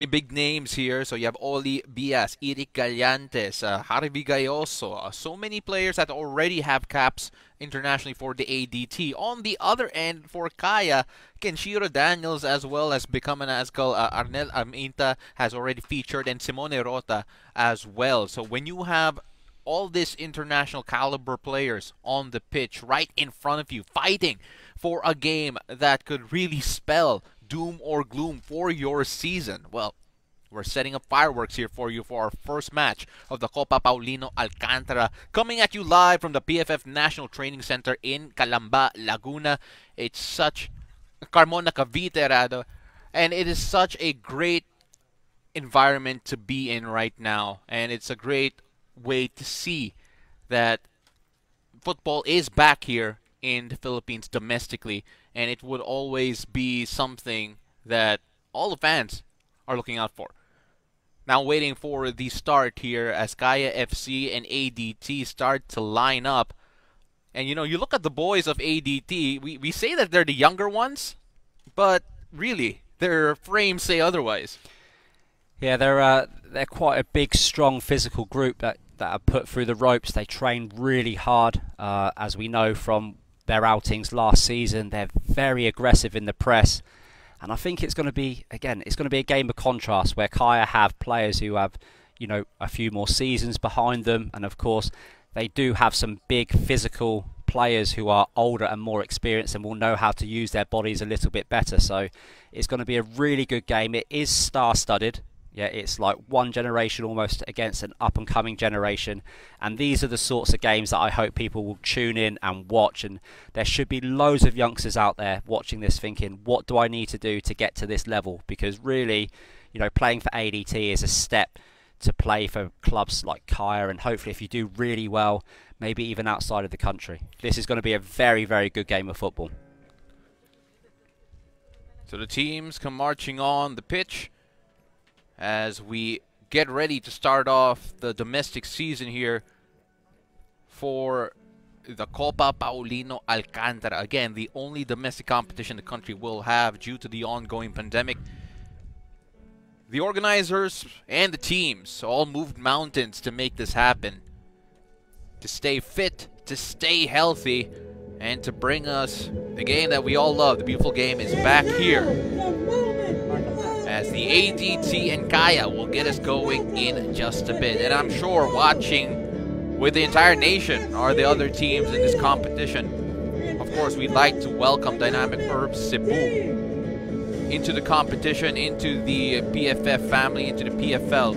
big names here. So you have Oli Bias, Eric Gallantes, Harvey Gayoso. So many players that already have caps internationally for the ADT. On the other end, for Kaya, Kenshiro Daniels as well as become an Azkal. Arnel Aminta has already featured, and Simone Rota as well. So when you have all these international caliber players on the pitch right in front of you, fighting for a game that could really spell doom or gloom for your season, well, we're setting up fireworks here for you for our first match of the Copa Paulino Alcantara, coming at you live from the PFF National Training Center in Calamba, Laguna. It's such Carmona Cavite, rather, and it is such a great environment to be in right now, and it's a great way to see that football is back here in the Philippines domestically, and it would always be something that all the fans are looking out for. Now waiting for the start here as Kaya FC and ADT start to line up. And you know, you look at the boys of ADT, we say that they're the younger ones, but really, their frames say otherwise. Yeah, they're quite a big, strong physical group that are put through the ropes. They train really hard, as we know from their outings last season. They're very aggressive in the press. And I think it's going to be, again, it's going to be a game of contrast where Kaya have players who have, you know, a few more seasons behind them. And of course, they do have some big physical players who are older and more experienced and will know how to use their bodies a little bit better. So it's going to be a really good game. It is star-studded. Yeah, it's like one generation almost against an up-and-coming generation. And these are the sorts of games that I hope people will tune in and watch. And there should be loads of youngsters out there watching this thinking, what do I need to do to get to this level? Because really, you know, playing for ADT is a step to play for clubs like Kaya. And hopefully if you do really well, maybe even outside of the country. This is going to be a very, very good game of football. So the teams come marching on the pitch as we get ready to start off the domestic season here for the Copa Paulino Alcantara. Again, the only domestic competition the country will have due to the ongoing pandemic. The organizers and the teams all moved mountains to make this happen, to stay fit, to stay healthy, and to bring us the game that we all love. The beautiful game is back here, as the ADT and Kaya will get us going in just a bit. And I'm sure watching with the entire nation are the other teams in this competition. Of course, we'd like to welcome Dynamic Herbs Cebu into the competition, into the PFF family, into the PFL.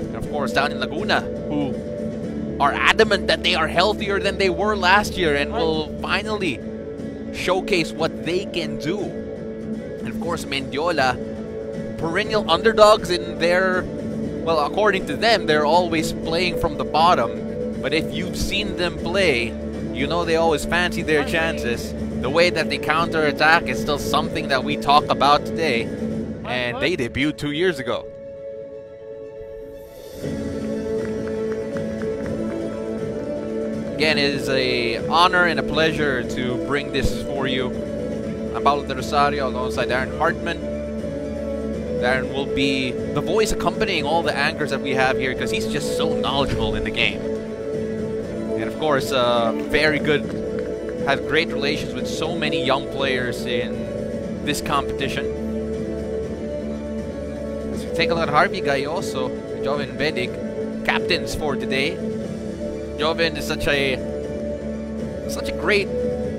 And of course, down in Laguna, who are adamant that they are healthier than they were last year and will finally showcase what they can do. And of course, Mendiola, perennial underdogs in their, well, according to them, they're always playing from the bottom. But if you've seen them play, you know they always fancy their chances. The way that they counterattack is still something that we talk about today. And they debuted 2 years ago. Again, it is an honor and a pleasure to bring this for you. I'm Paulo de Rosario alongside Darren Hartman. Darren will be the voice accompanying all the anchors that we have here because he's just so knowledgeable in the game. And of course, very good, has great relations with so many young players in this competition. As we take a look at Harvey Gayoso, Joven Vedic, captains for today. Joven is such a great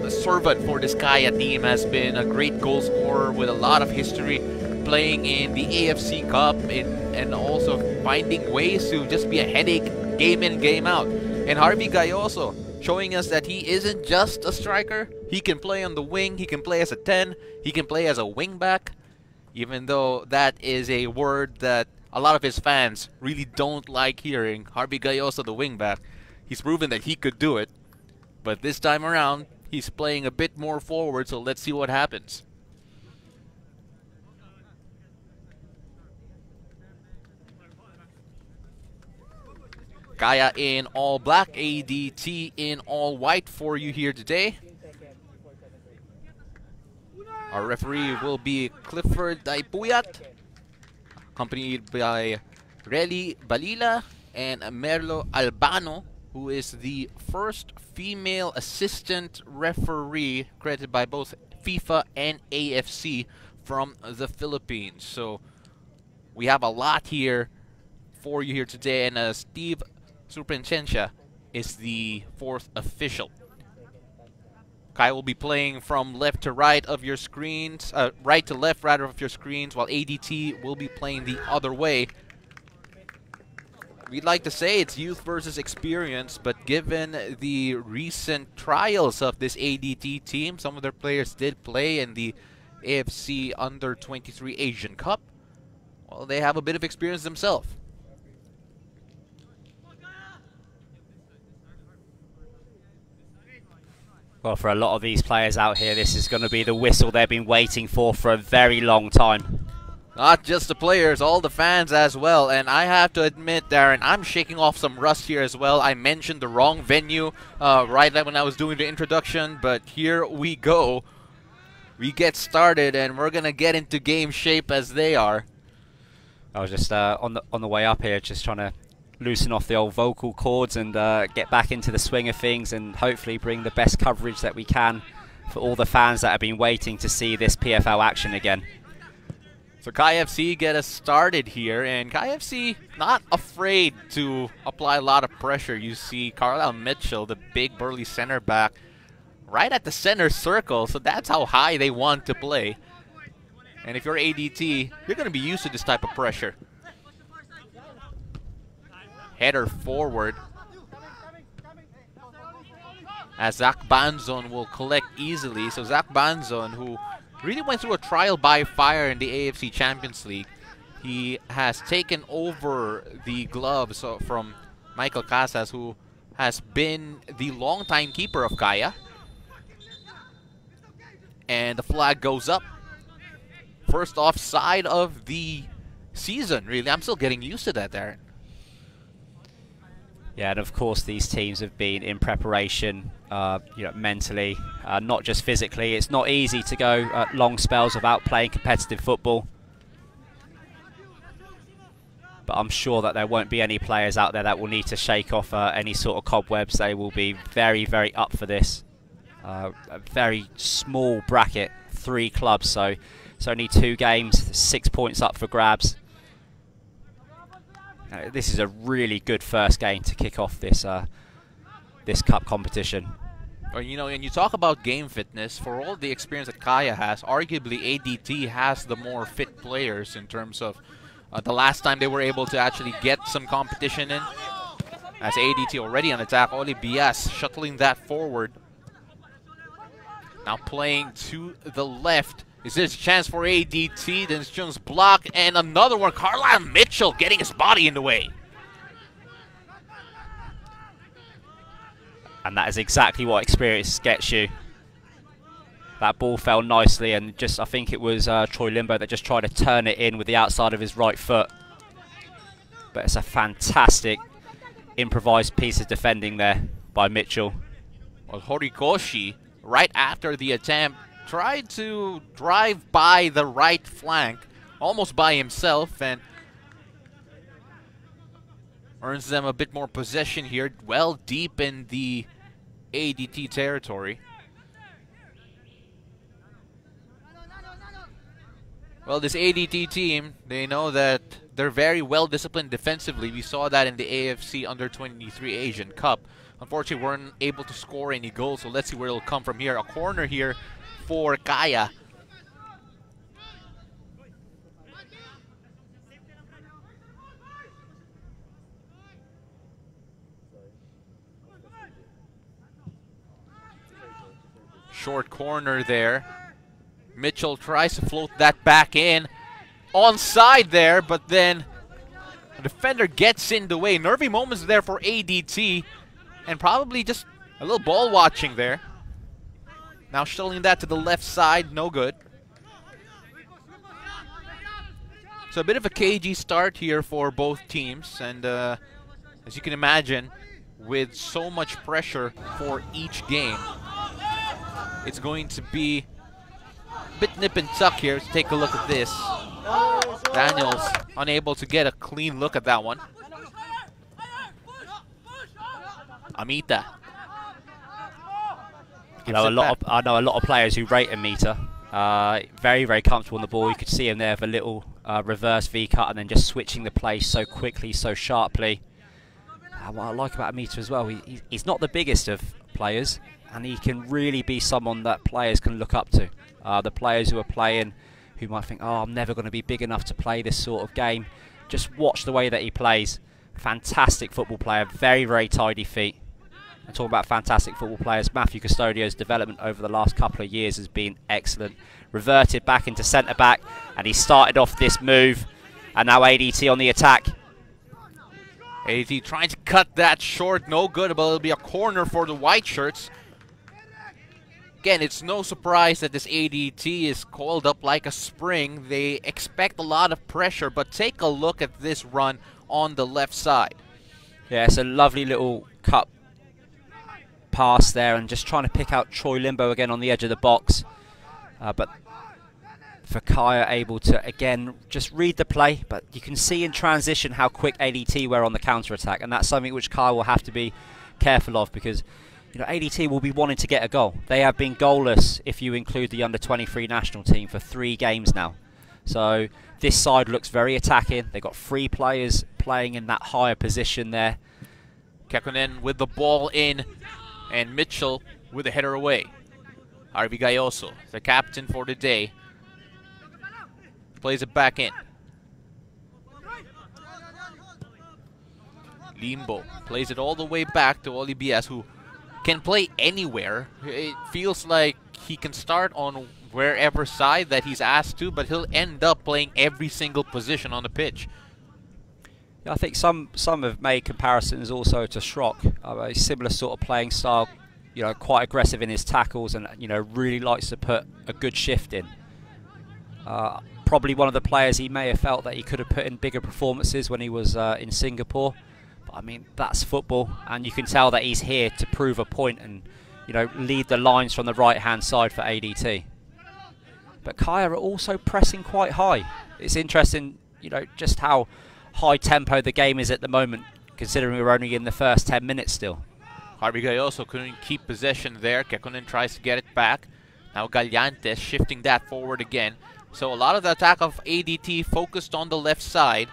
servant for this Kaya team, has been a great goal scorer with a lot of history playing in the AFC Cup and also finding ways to just be a headache game in, game out. And Harvey Gayoso showing us that he isn't just a striker. He can play on the wing, he can play as a 10, he can play as a wing back, even though that is a word that a lot of his fans really don't like hearing. Harvey Gayoso, the wing back. He's proven that he could do it, but this time around, he's playing a bit more forward, so let's see what happens. Kaya in all black, ADT in all white for you here today. Our referee will be Clifford Daipuyat. accompanied by Reli Balila and Merlo Albano, who is the first female assistant referee credited by both FIFA and AFC from the Philippines. So we have a lot here for you here today, and Steve Surprenciencia is the fourth official. Kai will be playing from left to right of your screens, right to left rather of your screens, while ADT will be playing the other way. We'd like to say it's youth versus experience, but given the recent trials of this ADT team, some of their players did play in the AFC Under-23 Asian Cup. Well, they have a bit of experience themselves. Well, for a lot of these players out here, this is going to be the whistle they've been waiting for a very long time. Not just the players, all the fans as well. And I have to admit, Darren, I'm shaking off some rust here as well. I mentioned the wrong venue right when I was doing the introduction, but here we go. We get started, and we're going to get into game shape as they are. I was just on the way up here, just trying to loosen off the old vocal cords and get back into the swing of things, and hopefully bring the best coverage that we can for all the fans that have been waiting to see this PFL action again. So Kai FC get us started here, and Kai FC not afraid to apply a lot of pressure. You see Carlisle Mitchell, the big burly center back, right at the center circle, so that's how high they want to play. And if you're ADT, you're going to be used to this type of pressure. Header forward, as Zach Banzon will collect easily. So Zach Banzon, who really went through a trial by fire in the AFC Champions League. He has taken over the gloves from Michael Casas, who has been the longtime keeper of Kaya. And the flag goes up. First offside of the season, really. I'm still getting used to that, Darren. Yeah, and of course these teams have been in preparation, mentally, not just physically. It's not easy to go long spells without playing competitive football. But I'm sure that there won't be any players out there that will need to shake off any sort of cobwebs. They will be very, very up for this. A very small bracket, 3 clubs, so it's only 2 games, 6 points up for grabs. This is a really good first game to kick off this this cup competition. Well, you know, and you talk about game fitness, for all the experience that Kaya has, arguably ADT has the more fit players in terms of the last time they were able to actually get some competition in. As ADT already on attack, Oli Bias shuttling that forward. Now playing to the left. Is this a chance for ADT? Dennis Jones block, and another one. Carlisle Mitchell getting his body in the way. And that is exactly what experience gets you. That ball fell nicely, and just I think it was Troy Limbo that just tried to turn it in with the outside of his right foot. But it's a fantastic improvised piece of defending there by Mitchell. Well, Horikoshi, right after the attempt, tried to drive by the right flank, almost by himself, and earns them a bit more possession here, well deep in the ADT territory. Well, this ADT team, they know that they're very well disciplined defensively. We saw that in the AFC Under-23 Asian Cup. Unfortunately, we weren't able to score any goals, so let's see where it'll come from here. A corner here for Kaya. Short corner there. Mitchell tries to float that back in. Onside there, but then the defender gets in the way. Nervy moments there for ADT, and probably just a little ball watching there. Now shuttling that to the left side, no good. So a bit of a cagey start here for both teams, and as you can imagine, with so much pressure for each game, it's going to be a bit nip and tuck here. Let's take a look at this. Daniels unable to get a clean look at that one. Amita. I know a lot of players who rate Amita. Very, very comfortable on the ball. You could see him there with a little reverse V-cut and then just switching the play so quickly, so sharply. What I like about Amita as well, he's not the biggest of players, and he can really be someone that players can look up to. The players who are playing, who might think, oh, I'm never going to be big enough to play this sort of game. Just watch the way that he plays. Fantastic football player, very, very tidy feet. And talking about fantastic football players, Matthew Custodio's development over the last couple of years has been excellent. Reverted back into centre-back, and he started off this move, and now ADT on the attack. ADT trying to cut that short, no good, but it'll be a corner for the white shirts. Again, it's no surprise that this ADT is coiled up like a spring. They expect a lot of pressure, but take a look at this run on the left side. Yeah, it's a lovely little cut pass there, and just trying to pick out Troy Limbo again on the edge of the box. But Fakaya able to, again, just read the play, but you can see in transition how quick ADT were on the counter-attack, and that's something which Kaya will have to be careful of, because ADT will be wanting to get a goal. They have been goalless, if you include the under-23 national team, for 3 games now. So this side looks very attacking. They've got 3 players playing in that higher position there. Kekkonen with the ball in, and Mitchell with the header away. Harvey Gayoso, the captain for the day, plays it back in. Limbo plays it all the way back to Olibias, who can play anywhere. It feels like he can start on wherever side that he's asked to, but he'll end up playing every single position on the pitch. Yeah, I think some have made comparisons also to Schrock, a similar sort of playing style. Quite aggressive in his tackles, and really likes to put a good shift in. Probably one of the players he may have felt that he could have put in bigger performances when he was in Singapore. But I mean, that's football, and you can tell that he's here to prove a point and lead the lines from the right-hand side for ADT. But Kaya are also pressing quite high. It's interesting, just how high tempo the game is at the moment, considering we're only in the first 10 minutes still. Harvey Gayoso couldn't keep possession there. Kekkonen tries to get it back. Now Gallantes shifting that forward again. So a lot of the attack of ADT focused on the left side.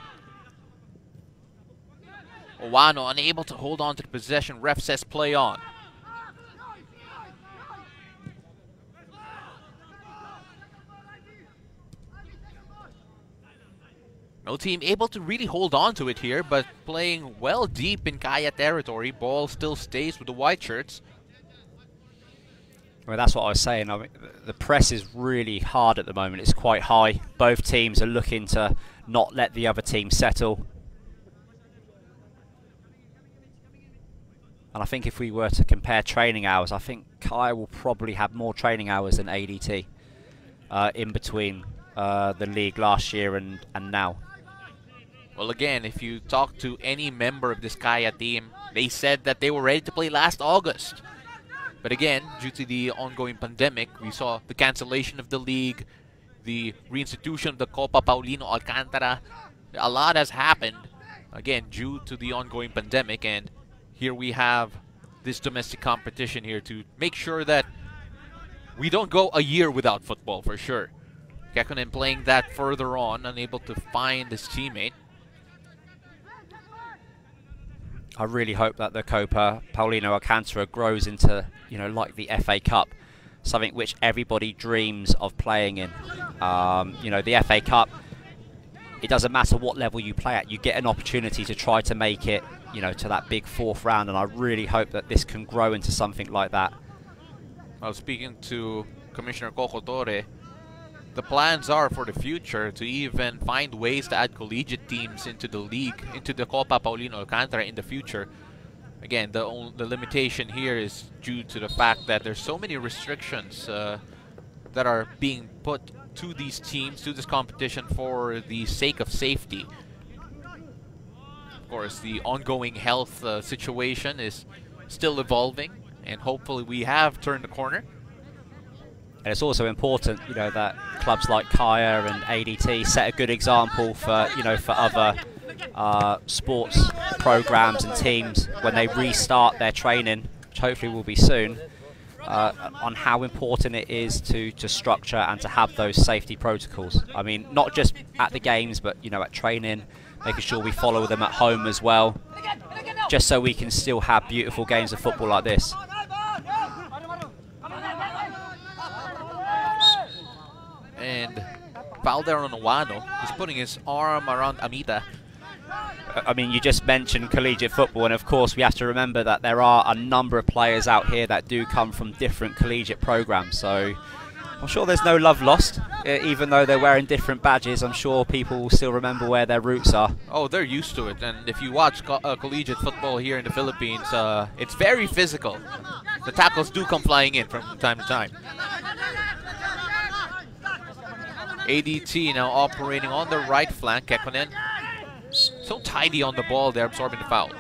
Owano unable to hold on to the possession. Ref says play on. No team able to really hold on to it here, but playing well deep in Kaya territory. Ball still stays with the white shirts. Well, that's what I was saying. I mean, the press is really hard at the moment. It's quite high. Both teams are looking to not let the other team settle. And I think if we were to compare training hours, I think Kaya will probably have more training hours than ADT in between the league last year and now. Well, again, if you talk to any member of this Kaya team, they said that they were ready to play last August. But again, due to the ongoing pandemic, we saw the cancellation of the league, the reinstitution of the Copa Paulino Alcantara. A lot has happened, again, due to the ongoing pandemic. And here we have this domestic competition here to make sure that we don't go a year without football, for sure. Kekkonen playing that further on, unable to find his teammate. I really hope that the Copa Paulino Alcantara grows into, like the FA Cup, something which everybody dreams of playing in. The FA Cup, it doesn't matter what level you play at, you get an opportunity to try to make it, to that big 4th round, and I really hope that this can grow into something like that. Well, speaking to Commissioner Coco Torre, the plans are for the future to even find ways to add collegiate teams into the league, into the Copa Paulino Alcantara in the future. Again, the limitation here is due to the fact that there's so many restrictions that are being put to these teams, to this competition, for the sake of safety. Of course, the ongoing health situation is still evolving, and hopefully we have turned the corner. And it's also important, you know, that clubs like Kaya and ADT set a good example for, you know, for other sports programs and teams when they restart their training, which hopefully will be soon, on how important it is to structure and to have those safety protocols. I mean, not just at the games, but, you know, at training, making sure we follow them at home as well, just so we can still have beautiful games of football like this. And foul there on Owano. He's putting his arm around Amida. I mean, you just mentioned collegiate football, and of course we have to remember that there are a number of players out here that do come from different collegiate programs, so I'm sure there's no love lost. Even though they're wearing different badges, I'm sure people will still remember where their roots are. Oh, they're used to it, and if you watch collegiate football here in the Philippines, it's very physical. The tackles do come flying in from time to time. ADT now operating on the right flank. Kekkonen so tidy on the ball there, absorbing the foul.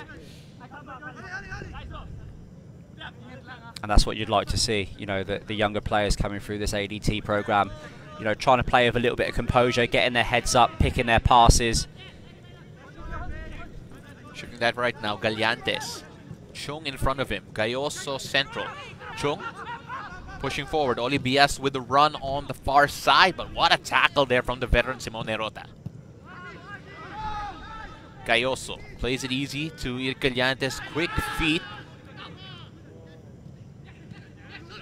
And that's what you'd like to see, you know, the younger players coming through this ADT program, you know, trying to play with a little bit of composure, getting their heads up, picking their passes. Shooting that right now, Gallantes. Chung in front of him. Gayoso central. Chung pushing forward. Olivias with the run on the far side, but what a tackle there from the veteran Simone Rota. Gayoso plays it easy to Gallantes. Quick feet.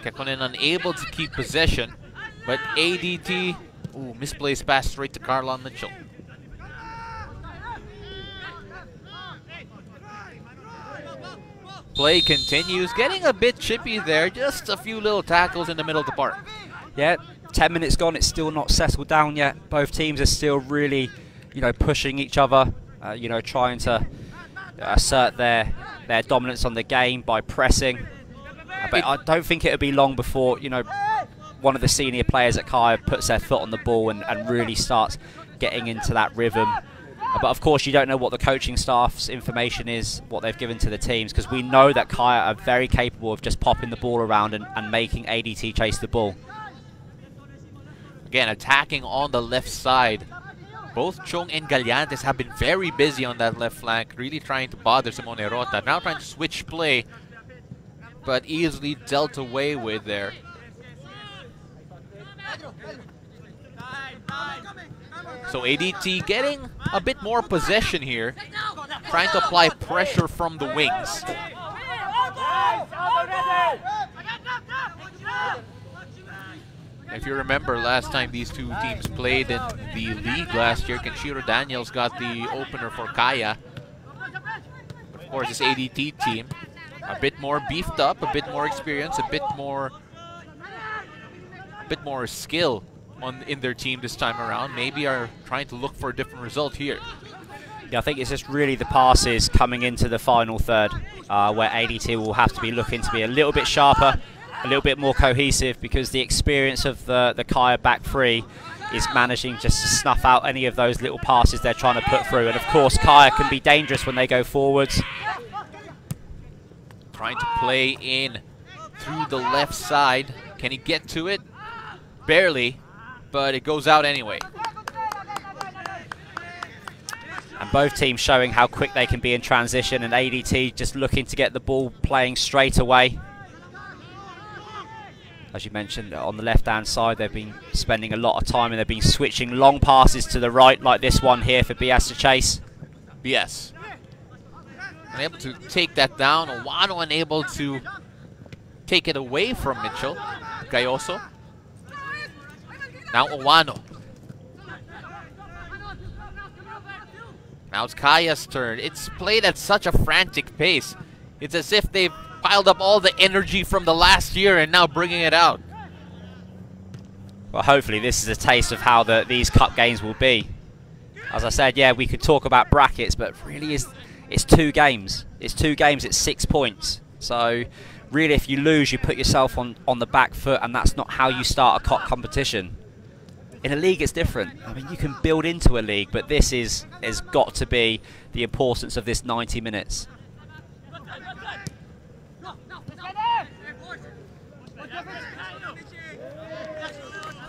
Kekkonen unable to keep possession, but ADT, misplaced pass straight to Carlon Mitchell. Play continues, getting a bit chippy there, just a few little tackles in the middle of the park. Yeah, 10 minutes gone, it's still not settled down yet. Both teams are still really, you know, pushing each other, you know, trying to assert their dominance on the game by pressing. But I don't think it'll be long before, you know, one of the senior players at Kaya puts their foot on the ball and really starts getting into that rhythm. But of course, you don't know what the coaching staff's information is, what they've given to the teams, because we know that Kaya are very capable of just popping the ball around and making ADT chase the ball. Again, attacking on the left side. Both Chung and Gallantes have been very busy on that left flank, really trying to bother Simone Rota. Now trying to switch play, but easily dealt away with there. So ADT getting a bit more possession here, trying to apply pressure from the wings. If you remember last time these two teams played in the league last year, Kenshiro Daniels got the opener for Kaya. But of course, this ADT team, a bit more beefed up, a bit more experience, a bit more skill in their team this time around. Maybe are trying to look for a different result here. Yeah, I think it's just really the passes coming into the final third, where ADT will have to be looking to be a little bit sharper, a little bit more cohesive, because the experience of the Kaya back three is managing just to snuff out any of those little passes they're trying to put through. And of course, Kaya can be dangerous when they go forwards. Trying to play in through the left side. Can he get to it? Barely, but it goes out anyway. And both teams showing how quick they can be in transition, and ADT just looking to get the ball playing straight away. As you mentioned, on the left-hand side, they've been spending a lot of time and they've been switching long passes to the right, like this one here for Bias to chase. Bias unable to take that down. Owano unable to take it away from Mitchell. Gayoso. Now Owano. Now it's Kaya's turn. It's played at such a frantic pace. It's as if they've piled up all the energy from the last year and now bringing it out. Well, hopefully this is a taste of how these cup games will be. As I said, yeah, we could talk about brackets, but really it's 2 games. It's 2 games, it's 6 points. So really, if you lose, you put yourself on the back foot, and that's not how you start a cup competition. In a league, it's different. I mean, you can build into a league, but this has got to be the importance of this 90 minutes.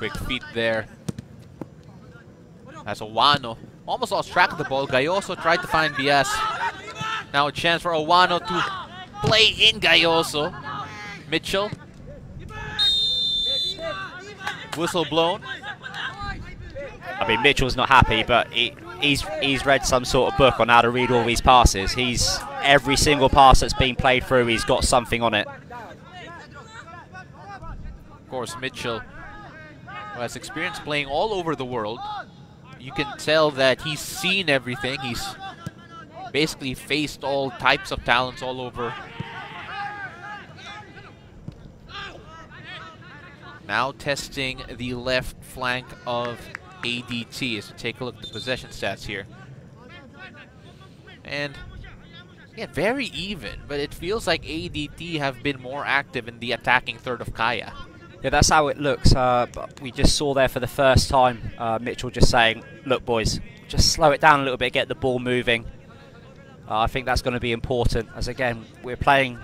Quick feet there. As Owano almost lost track of the ball. Gayoso tried to find BS. Now a chance for Owano to play in Gayoso. Mitchell. Whistle blown. I mean, Mitchell's not happy, but he's read some sort of book on how to read all these passes. Every single pass that's been played through, he's got something on it. Of course, Mitchell, who has experience playing all over the world, you can tell that he's seen everything. He's basically faced all types of talents all over. Now testing the left flank of ADT as we take a look at the possession stats here. And yeah, very even, but it feels like ADT have been more active in the attacking third of Kaya. Yeah, that's how it looks. But we just saw there for the first time Mitchell just saying, look boys, just slow it down a little bit, get the ball moving. I think that's going to be important, as again, we're playing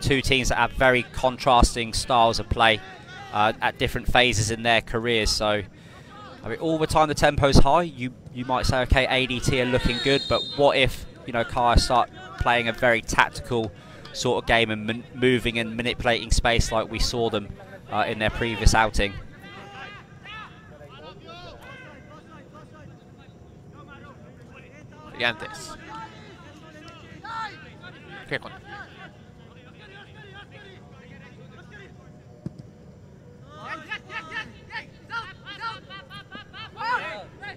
two teams that have very contrasting styles of play at different phases in their careers. So I mean, all the time the tempo's high, you might say, okay, ADT are looking good, but what if Kaya start playing a very tactical sort of game and moving and manipulating space like we saw them in their previous outing? Gigantes.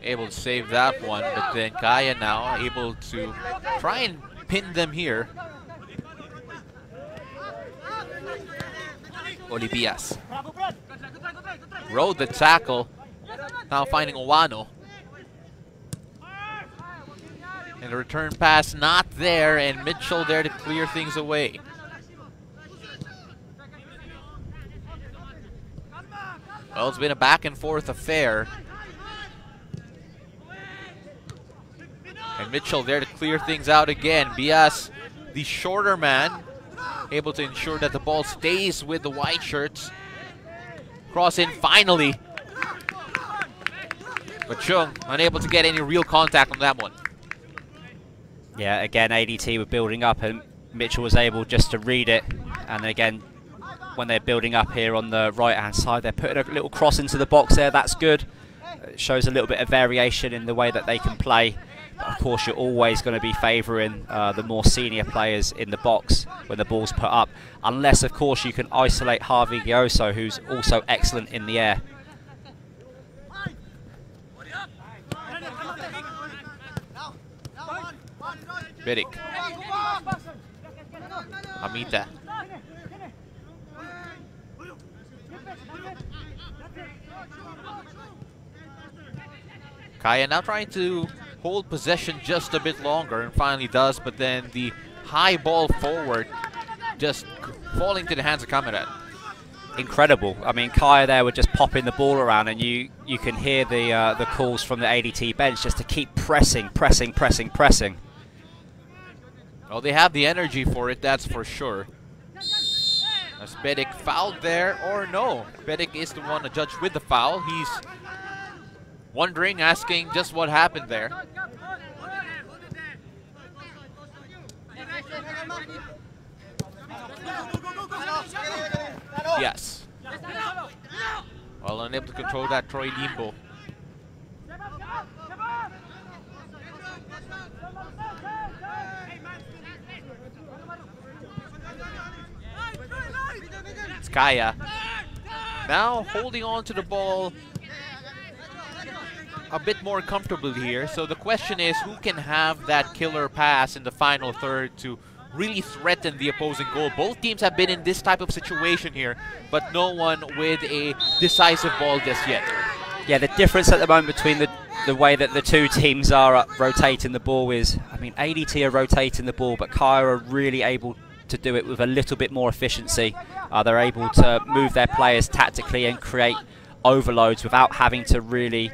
Able to save that one, but then Kaya now able to try and pin them here. Olivias rode the tackle, now finding Owano. And the return pass not there, and Mitchell there to clear things away. Well, it's been a back and forth affair. And Mitchell there to clear things out again. Bias, the shorter man, able to ensure that the ball stays with the white shirts. Cross in finally. But Chung unable to get any real contact on that one. Yeah, again, ADT were building up and Mitchell was able just to read it. And again, when they're building up here on the right-hand side, they're putting a little cross into the box there. That's good. It shows a little bit of variation in the way that they can play. But of course, you're always going to be favouring the more senior players in the box when the ball's put up. Unless, of course, you can isolate Harvey Gioso, who's also excellent in the air. Birik. Amita. Kaya now trying to hold possession just a bit longer and finally does, but then the high ball forward just falling to the hands of Kamaran. Incredible. I mean, Kaya there were just popping the ball around, and you can hear the calls from the ADT bench just to keep pressing. Well, they have the energy for it, that's for sure. As Birik fouled there, or no? Birik is the one judged with the foul. He's wondering, asking just what happened there. Yes. Well, unable to control that, Troy Limbo. It's Kaya. Now holding on to the ball a bit more comfortably here. So the question is, who can have that killer pass in the final third to really threaten the opposing goal? Both teams have been in this type of situation here, but no one with a decisive ball just yet. Yeah, the difference at the moment between the way that the two teams are rotating the ball is, I mean, ADT are rotating the ball, but Kaya are really able to do it with a little bit more efficiency. They're able to move their players tactically and create overloads without having to really,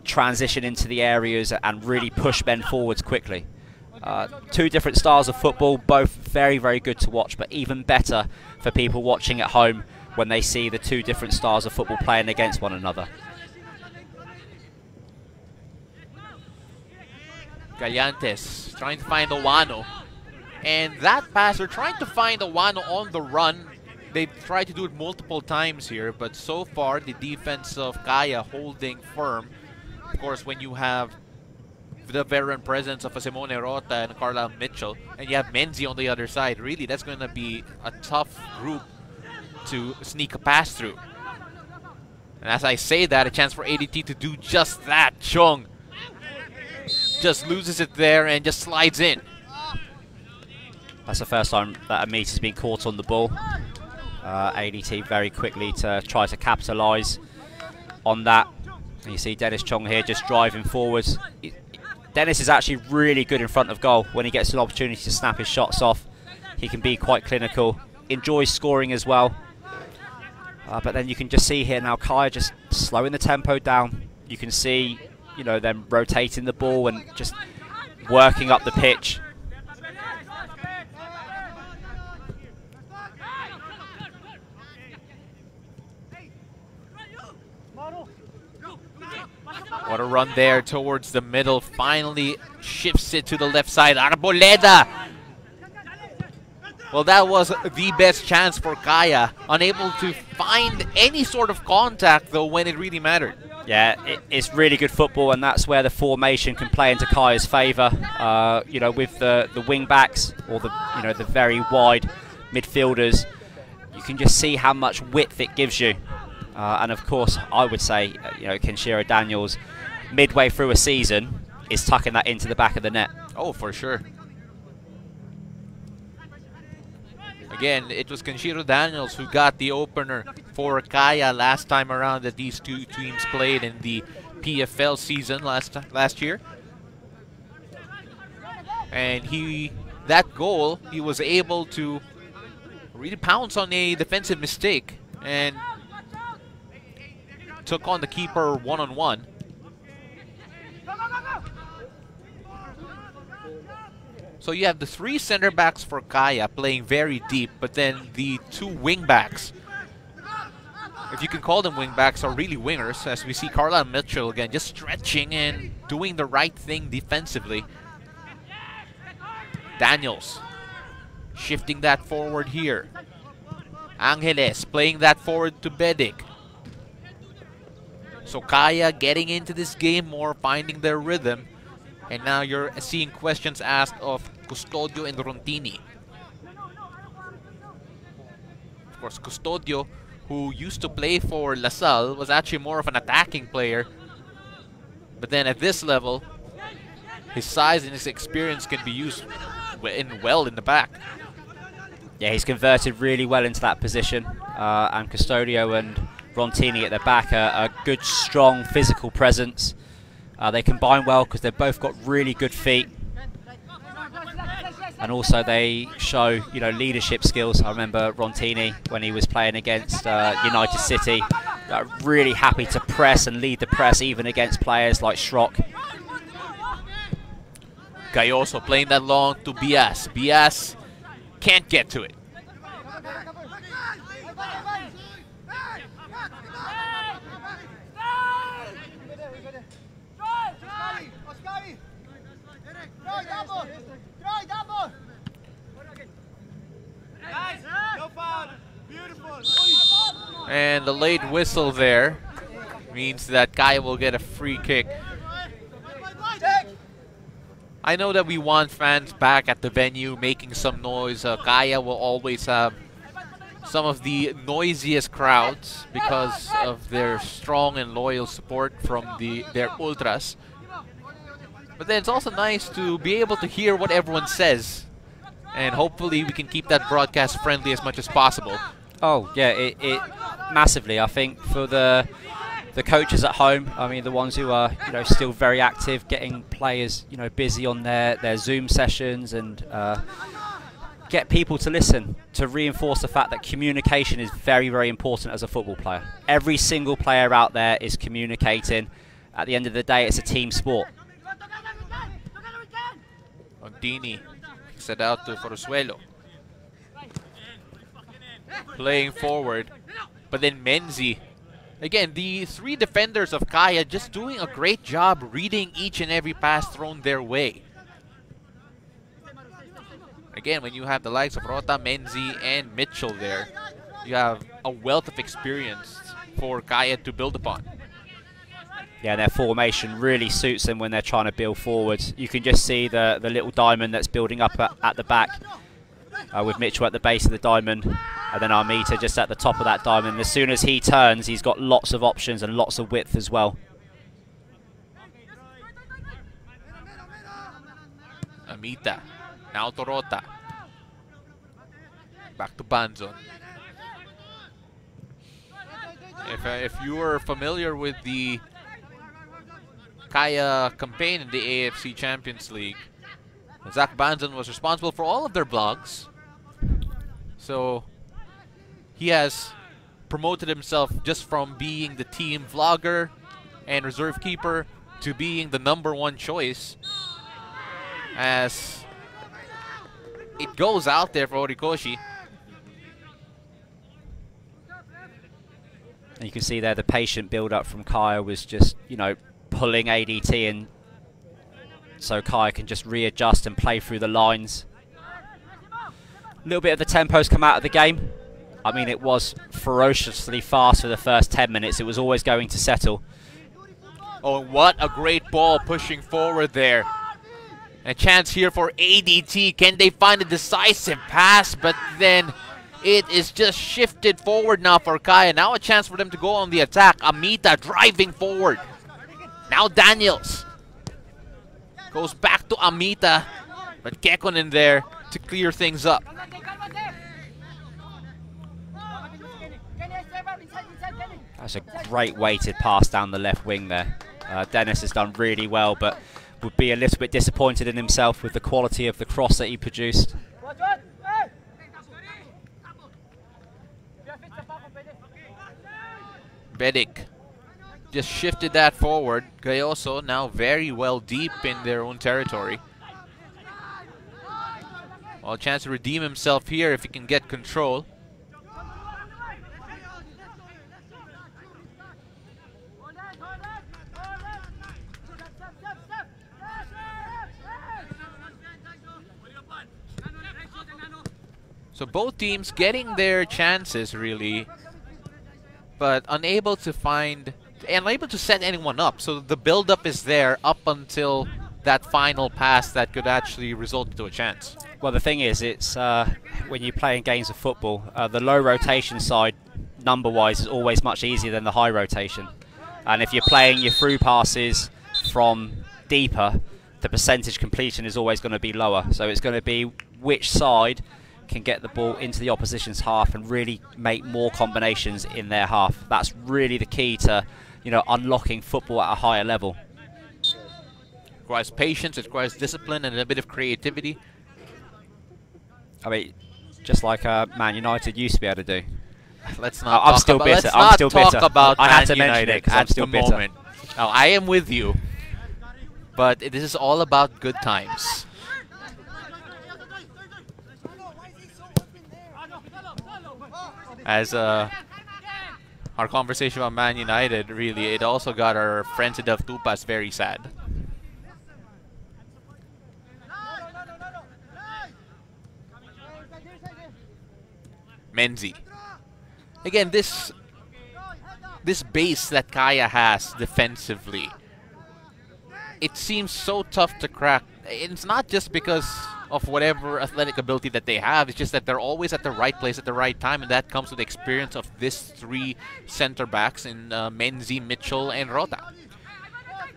transition into the areas and really push men forwards quickly. Two different styles of football, both very, very good to watch, but even better for people watching at home when they see the two different styles of football playing against one another. Gallantes trying to find Owano. And that pass, they're trying to find Owano on the run. They've tried to do it multiple times here, but so far the defense of Kaya holding firm. Of course, when you have the veteran presence of Simone Rota and Carla Mitchell, and you have Menzi on the other side, really that's going to be a tough group to sneak a pass through. And as I say that, a chance for ADT to do just that. Chung just loses it there and just slides in. That's the first time that Amit has been caught on the ball. ADT very quickly to try to capitalise on that. And you see Dennis Chong here just driving forwards. Dennis is actually really good in front of goal. When he gets an opportunity to snap his shots off, he can be quite clinical, enjoys scoring as well. But then you can just see here now Kaya just slowing the tempo down. You can see, you know, them rotating the ball and just working up the pitch. What a run there towards the middle. Finally shifts it to the left side. Arboleda! Well, that was the best chance for Kaya. Unable to find any sort of contact, though, when it really mattered. Yeah, it's really good football, and that's where the formation can play into Kaya's favour. You know, with the wing backs or the very wide midfielders, you can just see how much width it gives you. And of course, I would say, Kenshiro Daniels, midway through a season, is tucking that into the back of the net. Oh, for sure. Again, it was Kenshiro Daniels who got the opener for Kaya last time around that these two teams played in the PFL season last year. And that goal, he was able to really pounce on a defensive mistake and took on the keeper one-on-one. So you have the three center backs for Kaya playing very deep, but then the two wing backs, if you can call them wing backs, are really wingers, as we see Carla Mitchell again just stretching and doing the right thing defensively. Daniels shifting that forward here. Angeles playing that forward to Bedic. So Kaya getting into this game more, finding their rhythm. And now you're seeing questions asked of Custodio and Rontini. Of course, Custodio, who used to play for La Salle, was actually more of an attacking player. But then at this level, his size and his experience can be used well in the back. Yeah, he's converted really well into that position. And Custodio and Rontini at the back are a good, strong physical presence. They combine well because they've both got really good feet, and also they show leadership skills. I remember Rontini when he was playing against United City, really happy to press and lead the press even against players like Schrock. Gayoso playing that long to Bias. Bias can't get to it. And the late whistle there means that Kaya will get a free kick. I know that we want fans back at the venue making some noise. Kaya will always have some of the noisiest crowds because of their strong and loyal support from their ultras. But then it's also nice to be able to hear what everyone says. And hopefully we can keep that broadcast friendly as much as possible. Oh, yeah, it massively. I think for the coaches at home, I mean, the ones who are, still very active, getting players, busy on their Zoom sessions and get people to listen, to reinforce the fact that communication is very, very important as a football player. Every single player out there is communicating. At the end of the day, it's a team sport. Ondini set out to Forzuelo. playing forward. But then Menzi, again, the three defenders of Kaya just doing a great job reading each and every pass thrown their way. Again, when you have the likes of Rota, Menzi, and Mitchell there, you have a wealth of experience for Kaya to build upon. Yeah, their formation really suits them when they're trying to build forwards. You can just see the little diamond that's building up at the back, with Mitchell at the base of the diamond, and then Armita just at the top of that diamond. As soon as he turns, he's got lots of options and lots of width as well. Amita, now to Rota. Back to Banzon. If you are familiar with the Kaya campaign in the AFC Champions League, Zach Banzon was responsible for all of their blogs. So he has promoted himself just from being the team vlogger and reserve keeper to being the #1 choice, as it goes out there for Horikoshi. And you can see there the patient build-up from Kaya was just, you know, pulling ADT in so Kaya can just readjust and play through the lines. A little bit of the tempo's come out of the game. I mean, it was ferociously fast for the first 10 minutes. It was always going to settle. Oh, what a great ball pushing forward there. A chance here for ADT. Can they find a decisive pass? But then it is just shifted forward now for Kaya. Now a chance for them to go on the attack. Amita driving forward. Now Daniels goes back to Amita, but Kekkonen there to clear things up. That's a great weighted pass down the left wing there. Dennis has done really well, but would be a little bit disappointed in himself with the quality of the cross that he produced. Bedic just shifted that forward. Gayoso now very well deep in their own territory. Well, a chance to redeem himself here if he can get control. So both teams getting their chances really, but unable to set anyone up. So the build-up is there up until that final pass that could actually result into a chance. Well, the thing is, it's when you're playing games of football, the low rotation side, number-wise, is always much easier than the high rotation. And if you're playing your through passes from deeper, the percentage completion is always going to be lower. So it's going to be which side can get the ball into the opposition's half and really make more combinations in their half. That's really the key to, you know, unlocking football at a higher level. It requires patience, it requires discipline and a bit of creativity. I mean, just like Man United used to be able to do. Let's not I'm still bitter. I had to mention it because I'm still bitter. Moment. Now, I am with you, but this is all about good times. As our conversation about Man United, really, it also got our friends at Del Tupas very sad. Menzi. Again, this base that Kaya has defensively, it seems so tough to crack. It's not just because of whatever athletic ability that they have, it's just that they're always at the right place at the right time, and that comes with the experience of these three center backs in Menzi, Mitchell, and Rota.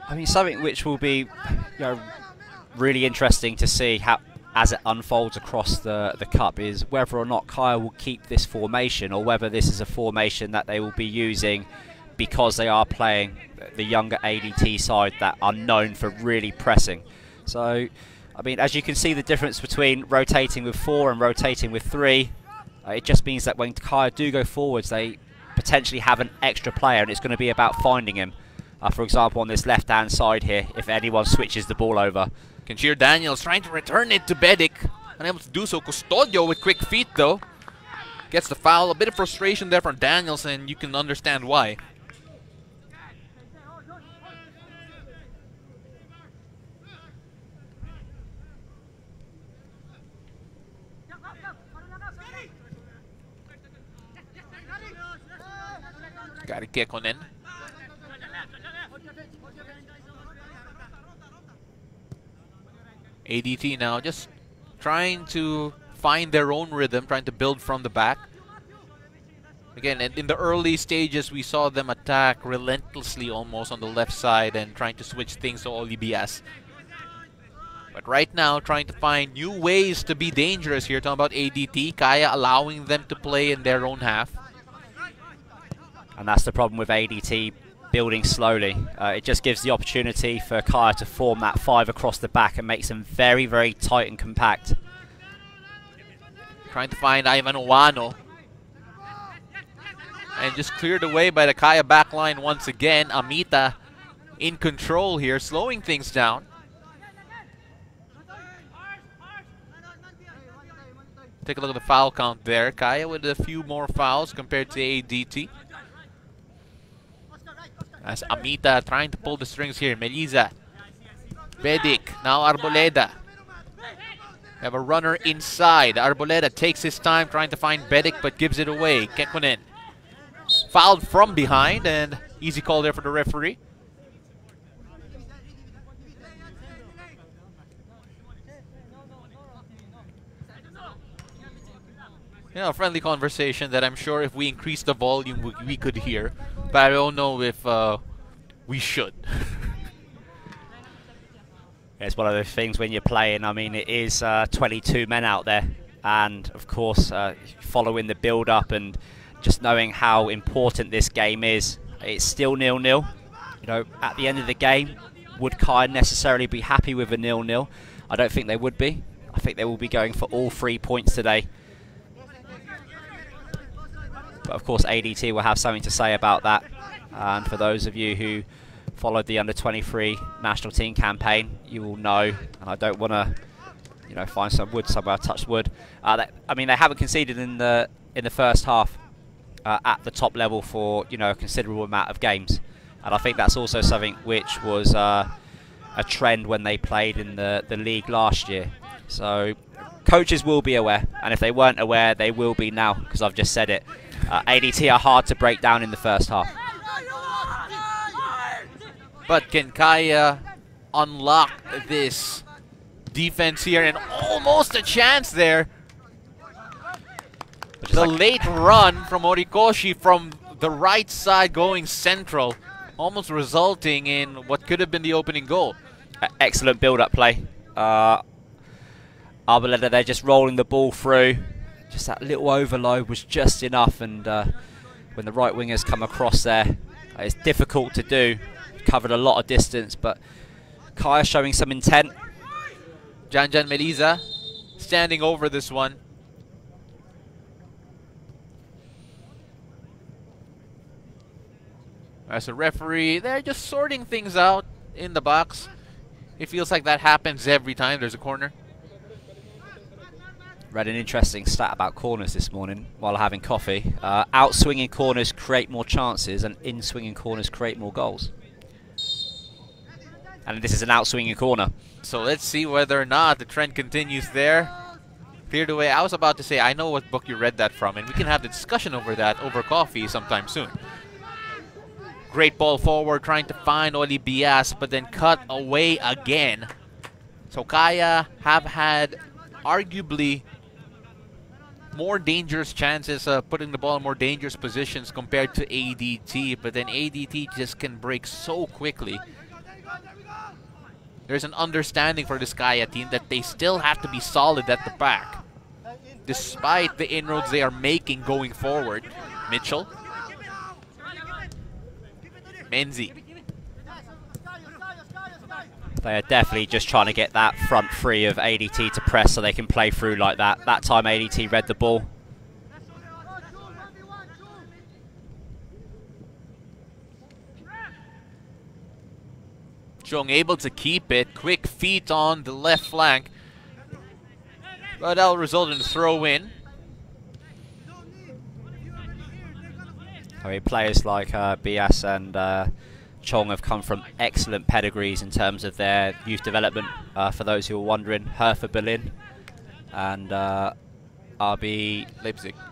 I mean, something which will be, you know, really interesting to see how, as it unfolds across the cup, is whether or not Kaya will keep this formation, or whether this is a formation that they will be using because they are playing the younger ADT side that are known for really pressing. So, I mean, as you can see the difference between rotating with 4 and rotating with 3, it just means that when Kaya do go forwards, they potentially have an extra player, and it's going to be about finding him. For example, on this left-hand side here, if anyone switches the ball over. Daniels trying to return it to Bedic. Unable to do so. Custodio with quick feet, though. Gets the foul. A bit of frustration there from Danielson. You can understand why. Got to kick on in. ADT now just trying to find their own rhythm, trying to build from the back. Again, in the early stages, we saw them attack relentlessly almost on the left side and trying to switch things to OLBS. But right now, trying to find new ways to be dangerous here. Talking about ADT, Kaya allowing them to play in their own half. And that's the problem with ADT building slowly. It just gives the opportunity for Kaya to form that 5 across the back and makes them very, very tight and compact. Trying to find Ivan Owano. And just cleared away by the Kaya backline once again. Amita in control here, slowing things down. Take a look at the foul count there. Kaya with a few more fouls compared to ADT. As Amita trying to pull the strings here. Melisa. Bedic. Now Arboleda. We have a runner inside. Arboleda takes his time trying to find Bedic but gives it away. Kekkonen. Fouled from behind and easy call there for the referee. You know, a friendly conversation that I'm sure if we increase the volume we could hear, but I don't know if we should. It's one of those things when you're playing. I mean, it is 22 men out there, and of course, following the build-up and just knowing how important this game is. It's still 0-0. You know, at the end of the game, would Kai necessarily be happy with a 0-0? I don't think they would be. I think they will be going for all 3 points today. But of course, ADT will have something to say about that. And for those of you who followed the under-23 national team campaign, you will know. And I don't want to, you know, find some wood somewhere, touch wood. I mean, they haven't conceded in the first half at the top level for, you know, a considerable amount of games. And I think that's also something which was a trend when they played in the league last year. So coaches will be aware, and if they weren't aware, they will be now, because I've just said it. ADT are hard to break down in the first half. But can Kaya unlock this defense here? And almost a chance there. The late run from Orikoshi from the right side going central, almost resulting in what could have been the opening goal. Excellent build-up play. Arboleda, they're just rolling the ball through. Just that little overload was just enough, and when the right wingers come across there, it's difficult to do. Covered a lot of distance, but Kaya showing some intent. Janjan Melisa standing over this one. As a referee, they're just sorting things out in the box. It feels like that happens every time there's a corner. Read an interesting stat about corners this morning while having coffee. Out-swinging corners create more chances, and in-swinging corners create more goals. And this is an out-swinging corner. So let's see whether or not the trend continues there. Cleared away. I was about to say, I know what book you read that from, and we can have the discussion over that over coffee sometime soon. Great ball forward, trying to find Oli Bias, but then cut away again. So Kaya have had arguably more dangerous chances of putting the ball in more dangerous positions compared to ADT, but then ADT just can break so quickly. There's an understanding for this Kaya team that they still have to be solid at the back, despite the inroads they are making going forward. Mitchell. Menzi. They are definitely just trying to get that front three of ADT to press so they can play through like that. That time ADT read the ball. Jung able to keep it. Quick feet on the left flank. But that'll result in a throw-in. I mean, players like Bias and Chong have come from excellent pedigrees in terms of their youth development. For those who are wondering, Hertha Berlin and RB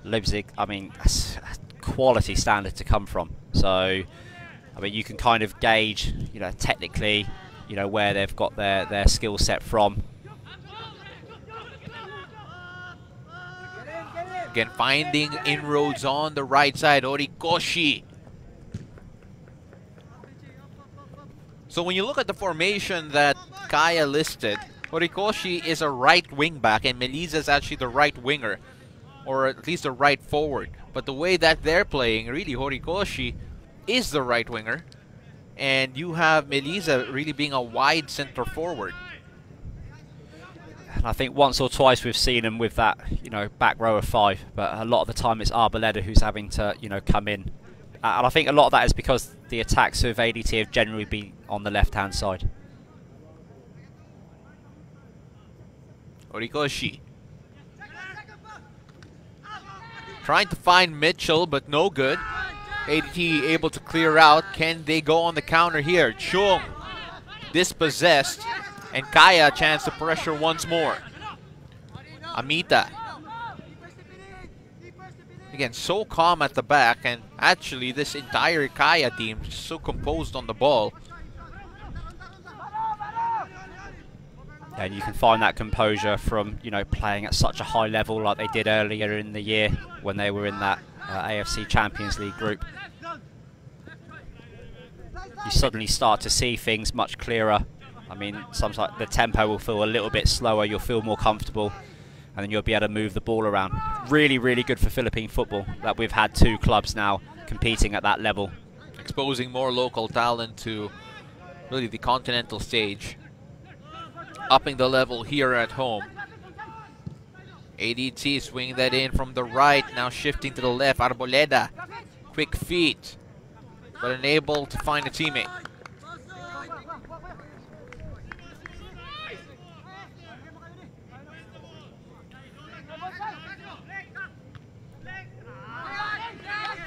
Leipzig. I mean, that's a quality standard to come from. So, I mean, you can kind of gauge, you know, technically, you know, where they've got their skill set from. Again, finding inroads on the right side, Horikoshi. So when you look at the formation that Kaya listed, Horikoshi is a right wing back and Melisa is actually the right winger, or at least the right forward. But the way that they're playing, really Horikoshi is the right winger, and you have Melisa really being a wide center forward. And I think once or twice we've seen him with that, you know, back row of 5, but a lot of the time it's Arboleda who's having to, you know, come in. And I think a lot of that is because the attacks of ADT have generally been on the left-hand side. Horikoshi trying to find Mitchell, but no good. ADT able to clear out. Can they go on the counter here? Chung dispossessed, and Kaya a chance to pressure once more. Amita. Again, so calm at the back, and actually this entire Kaya team is so composed on the ball. And you can find that composure from, you know, playing at such a high level like they did earlier in the year when they were in that AFC Champions League group. You suddenly start to see things much clearer. I mean, sometimes the tempo will feel a little bit slower, you'll feel more comfortable, and then you'll be able to move the ball around. Really, really good for Philippine football that we've had 2 clubs now competing at that level. Exposing more local talent to really the continental stage. Upping the level here at home. ADT swinging that in from the right, now shifting to the left. Arboleda, quick feet, but unable to find a teammate.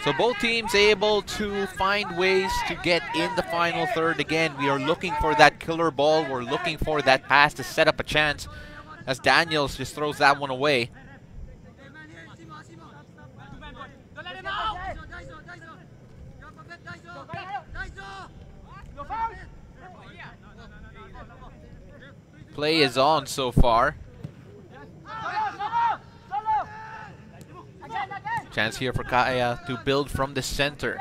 So both teams able to find ways to get in the final third. Again, we are looking for that killer ball. We're looking for that pass to set up a chance, as Daniels just throws that one away. Play is on so far. Chance here for Kaya to build from the center.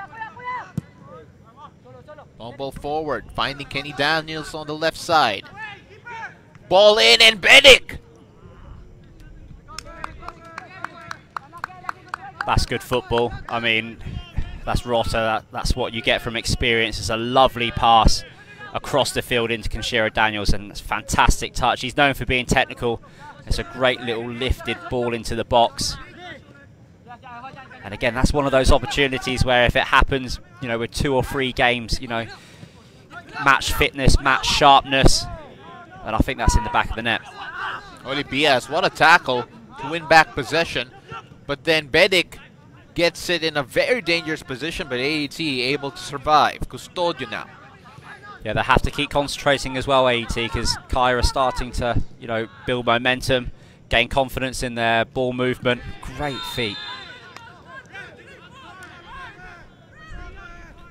Long ball forward, finding Kenny Daniels on the left side. Ball in, and Bedic! That's good football. I mean, that's Rota. That's what you get from experience. It's a lovely pass across the field into Kenshiro Daniels, and it's a fantastic touch. He's known for being technical. It's a great little lifted ball into the box. And again, that's one of those opportunities where if it happens, you know, with 2 or 3 games, you know, match fitness, match sharpness, and I think that's in the back of the net. Oli Bias, what a tackle to win back possession. But then Bedic gets it in a very dangerous position, but AET able to survive. Custodio now. Yeah, they have to keep concentrating as well, AET, because Kaya are starting to, you know, build momentum, gain confidence in their ball movement. Great feet.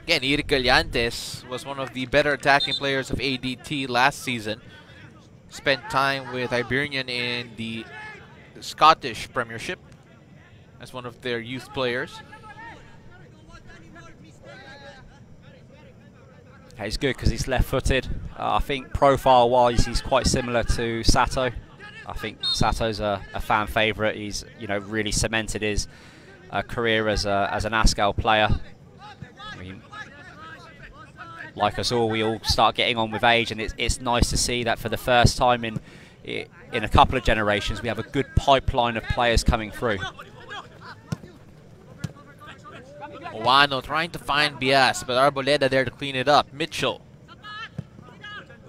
Again, Eric Gallantes was one of the better attacking players of ADT last season. Spent time with Hibernian in the Scottish Premiership as one of their youth players. He's good because he's left-footed. I think profile-wise, he's quite similar to Sato. I think Sato's a fan favourite. He's, you know, really cemented his career as an Azkals player. I mean, like us all, we all start getting on with age, and it's nice to see that for the first time in a couple of generations, we have a good pipeline of players coming through. Owano trying to find Bias, but Arboleda there to clean it up. Mitchell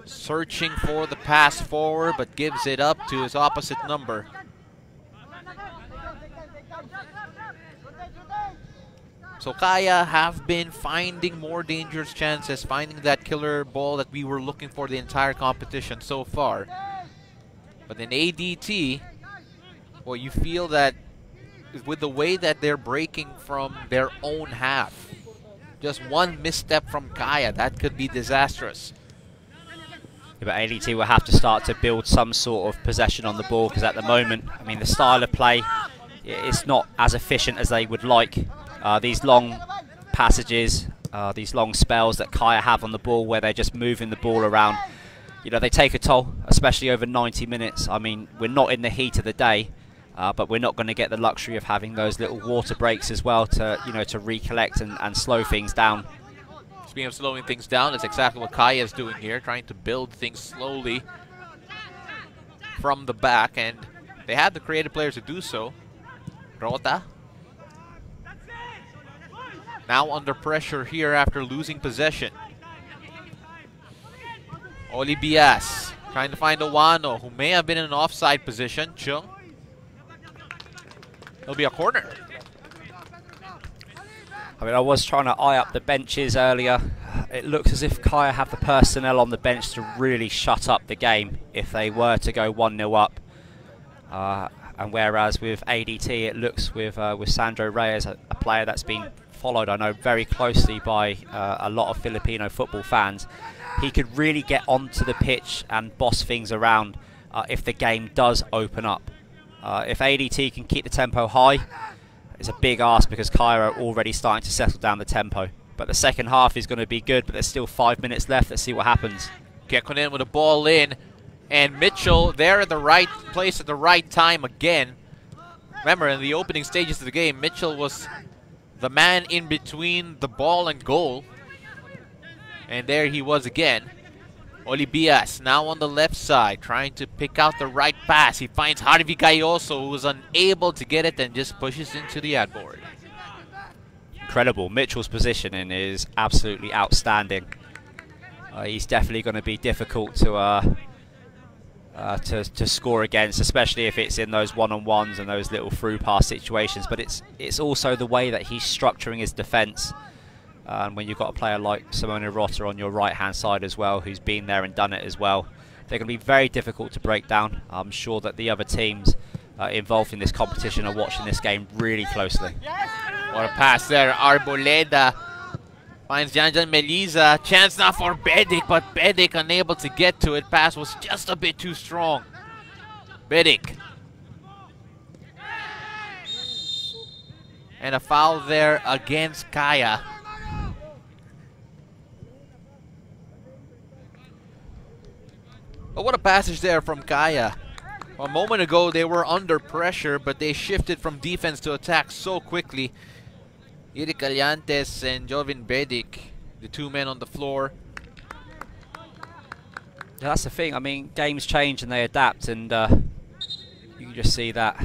searching for the pass forward, but gives it up to his opposite number. So Kaya have been finding more dangerous chances, finding that killer ball that we were looking for the entire competition so far. But in ADT, well, you feel that with the way that they're breaking from their own half, just one misstep from Kaya, that could be disastrous. Yeah, but ADT will have to start to build some sort of possession on the ball, because at the moment, I mean, the style of play, it's not as efficient as they would like. These long passages, these long spells that Kaya have on the ball where they're just moving the ball around, you know, they take a toll, especially over 90 minutes. I mean, we're not in the heat of the day, but we're not going to get the luxury of having those little water breaks as well to, you know, to recollect and slow things down. Speaking of slowing things down, that's exactly what Kaya is doing here, trying to build things slowly from the back, and they have the creative players to do so. Rota now under pressure here after losing possession. Oli Bias trying to find Owano, who may have been in an offside position. Chung. It'll be a corner. I mean, I was trying to eye up the benches earlier. It looks as if Kaya have the personnel on the bench to really shut up the game if they were to go 1-0 up. And whereas with ADT, it looks with Sandro Reyes, a player that's been followed, I know, very closely by a lot of Filipino football fans. He could really get onto the pitch and boss things around if the game does open up. If ADT can keep the tempo high, it's a big ask because Kaya are already starting to settle down the tempo. But the second half is going to be good, but there's still 5 minutes left. Let's see what happens. Kekkonen with a ball in, and Mitchell there at the right place at the right time again. Remember, in the opening stages of the game, Mitchell was the man in between the ball and goal. And there he was again. Oli Bias now on the left side, trying to pick out the right pass. He finds Harvey Gayoso, who was unable to get it and just pushes into the ad board. Incredible. Mitchell's positioning is absolutely outstanding. He's definitely going to be difficult to score against, especially if it's in those one-on-ones and those little through pass situations. But it's also the way that he's structuring his defence. And when you've got a player like Simone Rota on your right-hand side as well, who's been there and done it as well, they're going to be very difficult to break down. I'm sure that the other teams involved in this competition are watching this game really closely. What a pass there. Arboleda finds Janjan Meliza. Chance now for Bedic, but Bedic unable to get to it. Pass was just a bit too strong. Bedic. And a foul there against Kaya. But what a passage there from Kaya. A moment ago they were under pressure, but they shifted from defense to attack so quickly. Eric Alliantes and Jovin Bedic, the two men on the floor. Yeah, that's the thing. I mean, games change and they adapt, and you can just see that.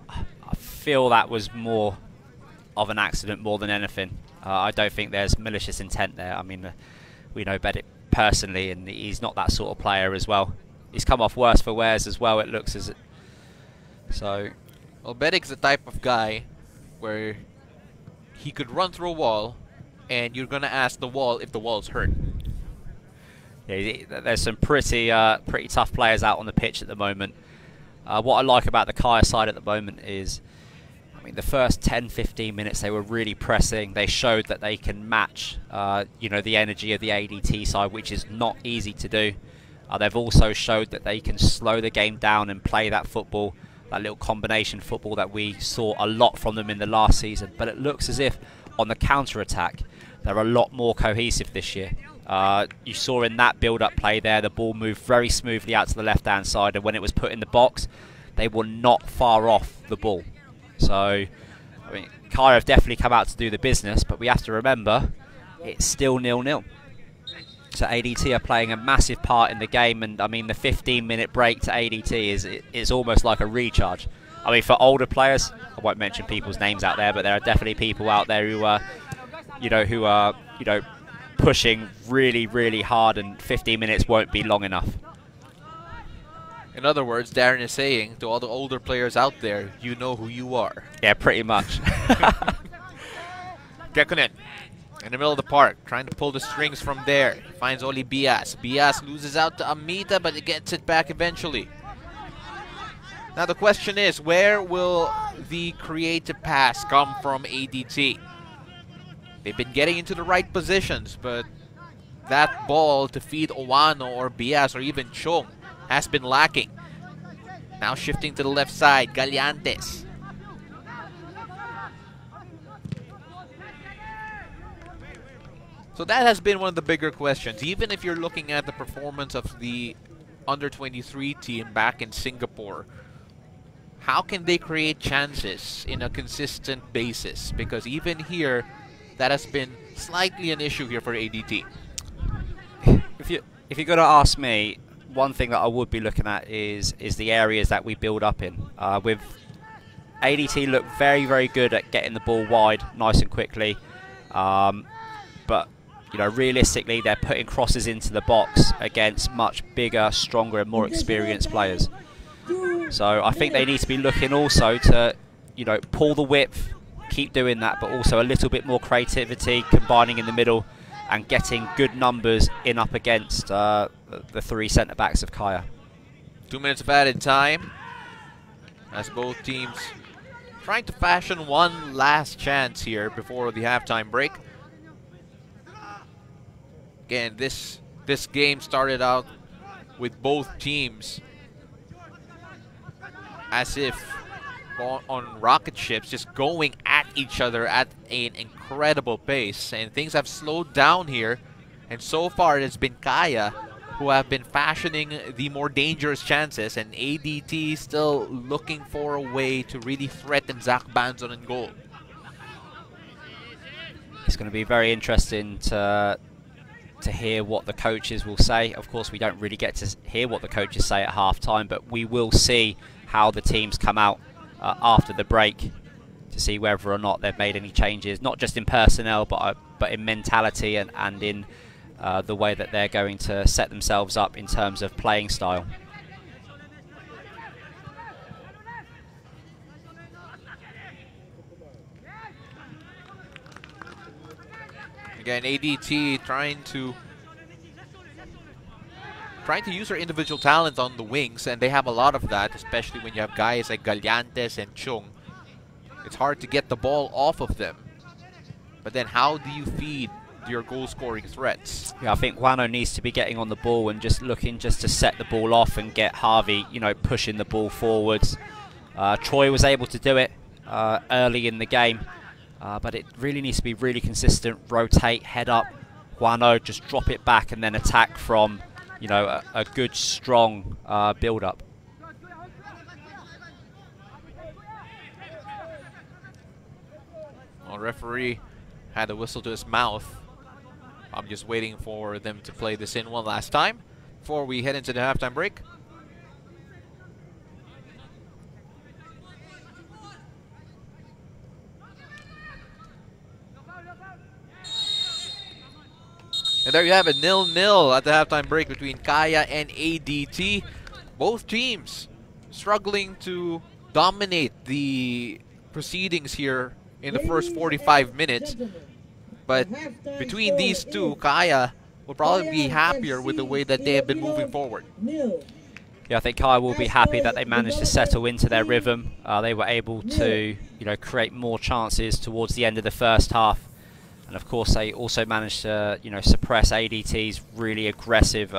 I feel that was more of an accident more than anything. I don't think there's malicious intent there. I mean, we know Bedic personally, and he's not that sort of player as well. He's come off worse for wears as well, it looks as it. So, well, Bedic's the type of guy where he could run through a wall, and you're gonna ask the wall if the wall's hurt. Yeah, there's some pretty tough players out on the pitch at the moment. What I like about the Kaya side at the moment is, I mean, the first 10-15 minutes they were really pressing. They showed that they can match, you know, the energy of the ADT side, which is not easy to do. They've also showed that they can slow the game down and play that football, that little combination football that we saw a lot from them in the last season. But it looks as if on the counter-attack, they're a lot more cohesive this year. You saw in that build-up play there, the ball moved very smoothly out to the left-hand side, and when it was put in the box, they were not far off the ball. So, I mean, Kaya have definitely come out to do the business, but we have to remember, it's still 0-0. So ADT are playing a massive part in the game, and I mean, the 15-minute break to ADT is almost like a recharge. I mean, for older players, I won't mention people's names out there, but there are definitely people out there who are, you know, pushing really, really hard, and 15 minutes won't be long enough. In other words, Darren is saying to all the older players out there, you know who you are. Yeah, pretty much. Gekkonen in the middle of the park, trying to pull the strings from there. He finds Oli Bias. Bias loses out to Amita, but it gets it back eventually. Now the question is, where will the creative pass come from ADT? They've been getting into the right positions, but that ball to feed Owano or Bias or even Chong has been lacking. Now shifting to the left side, Gallantes. So that has been one of the bigger questions. Even if you're looking at the performance of the under-23 team back in Singapore, how can they create chances in a consistent basis? Because even here, that has been slightly an issue here for ADT. If you're going to ask me, one thing that I would be looking at is the areas that we build up in. With ADT look very, very good at getting the ball wide nice and quickly. But you know, realistically, they're putting crosses into the box against much bigger, stronger, and more experienced players. So I think they need to be looking also to, you know, pull the width, keep doing that, but also a little bit more creativity, combining in the middle, and getting good numbers in up against the three centre backs of Kaya. 2 minutes of added time as both teams trying to fashion one last chance here before the halftime break. Again, this game started out with both teams as if on rocket ships, just going at each other at an incredible pace. And things have slowed down here. And so far, it has been Kaya who have been fashioning the more dangerous chances. And ADT still looking for a way to really threaten Zach Banzon in goal. It's going to be very interesting to hear what the coaches will say. Of course, we don't really get to hear what the coaches say at half-time, but we will see how the teams come out after the break to see whether or not they've made any changes, not just in personnel, but in mentality and in the way that they're going to set themselves up in terms of playing style. Again, ADT trying to use their individual talent on the wings, and they have a lot of that, especially when you have guys like Gallantes and Chung. It's hard to get the ball off of them. But then how do you feed your goal-scoring threats? Yeah, I think Wano needs to be getting on the ball and just looking just to set the ball off and get Harvey, you know, pushing the ball forwards. Troy was able to do it early in the game. But it really needs to be really consistent, rotate, head up, Guano, just drop it back and then attack from, you know, a good, strong build-up. Well, referee had a whistle to his mouth. I'm just waiting for them to play this in one last time before we head into the halftime break. And there you have it, 0-0 at the halftime break between Kaya and ADT. Both teams struggling to dominate the proceedings here in the first 45 minutes. But between these two, Kaya will probably be happier with the way that they have been moving forward. Yeah, I think Kaya will be happy that they managed to settle into their rhythm. They were able to, you know, create more chances towards the end of the first half. And of course, they also managed to, you know, suppress ADT's really aggressive,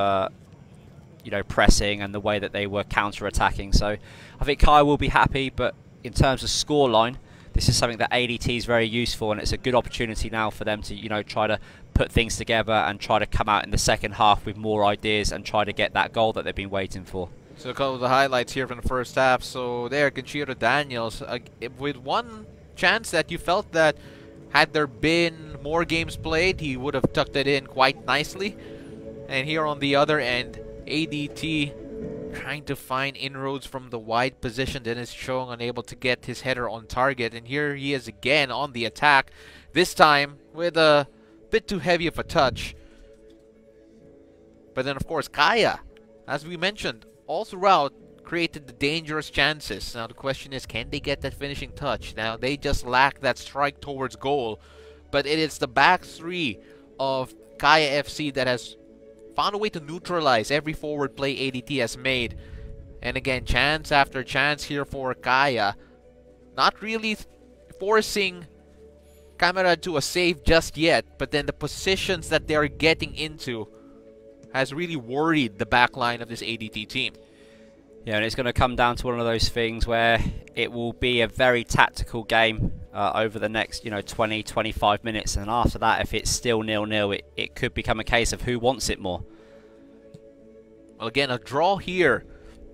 you know, pressing and the way that they were counter-attacking. So I think Kai will be happy, but in terms of scoreline, this is something that ADT is very useful, and it's a good opportunity now for them to, you know, try to put things together and try to come out in the second half with more ideas and try to get that goal that they've been waiting for. So a couple of the highlights here from the first half. So there, Conchiro Daniels, with one chance that you felt that had there been more games played, he would have tucked it in quite nicely. And here on the other end, ADT trying to find inroads from the wide position. Dennis Chong unable to get his header on target. And here he is again on the attack. This time with a bit too heavy of a touch. But then, of course, Kaya, as we mentioned, all throughout created the dangerous chances. Now the question is, can they get that finishing touch? Now they just lack that strike towards goal. but it is the back three of Kaya FC that has found a way to neutralize every forward play ADT has made. And again, chance after chance here for Kaya. Not really forcing Camera to a save just yet, but then the positions that they're getting into has really worried the back line of this ADT team. Yeah, and it's going to come down to one of those things where it will be a very tactical game over the next 20, 25 minutes, and after that, if it's still 0-0, it could become a case of who wants it more. Well, again, a draw here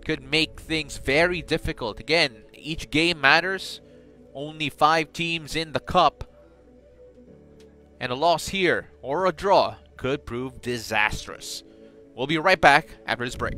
could make things very difficult. Again, each game matters. Only 5 teams in the cup. And a loss here, or a draw, could prove disastrous. We'll be right back after this break.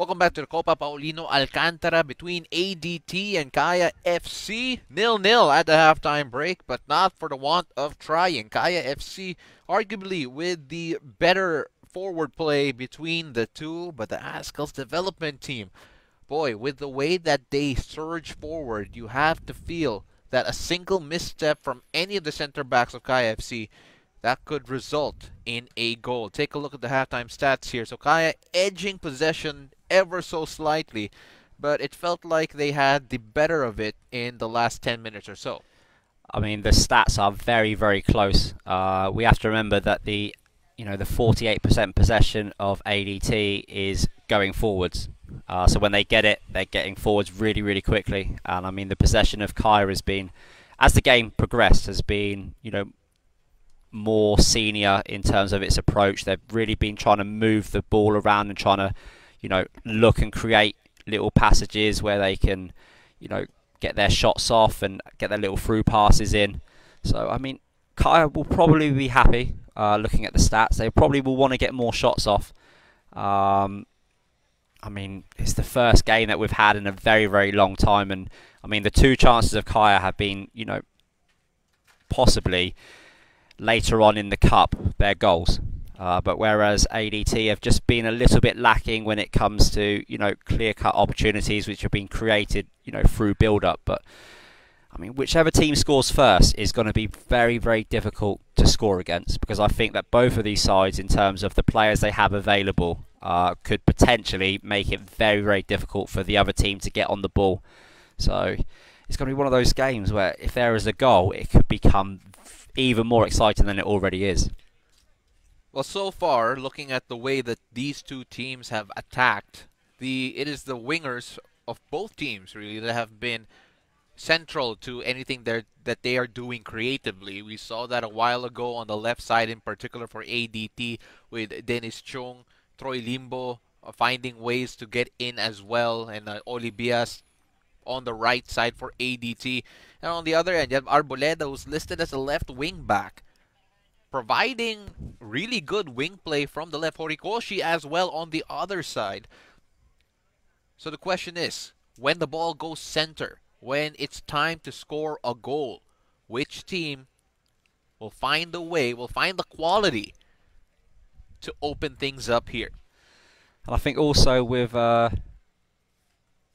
Welcome back to the Copa Paulino Alcantara between ADT and Kaya FC. 0-0 at the halftime break, but not for the want of trying. Kaya FC arguably with the better forward play between the two, but the Azkals development team, boy, with the way that they surge forward, you have to feel that a single misstep from any of the center backs of Kaya FC that could result in a goal. Take a look at the halftime stats here. So Kaya edging possession ever so slightly, but it felt like they had the better of it in the last 10 minutes or so. I mean, the stats are very, very close. We have to remember that the 48% possession of ADT is going forwards. So when they get it, they're getting forwards really, really quickly. And I mean, the possession of Kaya has been, as the game progressed, has been, more senior in terms of its approach. They've really been trying to move the ball around and trying to, look and create little passages where they can, get their shots off and get their little through passes in. So, I mean, Kaya will probably be happy looking at the stats. They probably will want to get more shots off. I mean, it's the first game that we've had in a very, very long time. And, I mean, the two chances of Kaya have been, possibly later on in the cup, their goals. But whereas ADT have just been a little bit lacking when it comes to, clear-cut opportunities which have been created, through build-up. But, I mean, whichever team scores first is going to be very, very difficult to score against, because I think that both of these sides, in terms of the players they have available, could potentially make it very, very difficult for the other team to get on the ball. So it's going to be one of those games where if there is a goal, it could become even more exciting than it already is. Well, so far, looking at the way that these two teams have attacked, it is the wingers of both teams really that have been central to anything that they are doing creatively. We saw that a while ago on the left side, in particular for ADT, with Dennis Chung, Troy Limbo finding ways to get in as well, and Olibias on the right side for ADT. And on the other end, you have Arboleda, who's listed as a left wing back, providing really good wing play from the left. Horikoshi as well on the other side. So the question is, when the ball goes center, when it's time to score a goal, which team will find the way, will find the quality to open things up here? And I think also with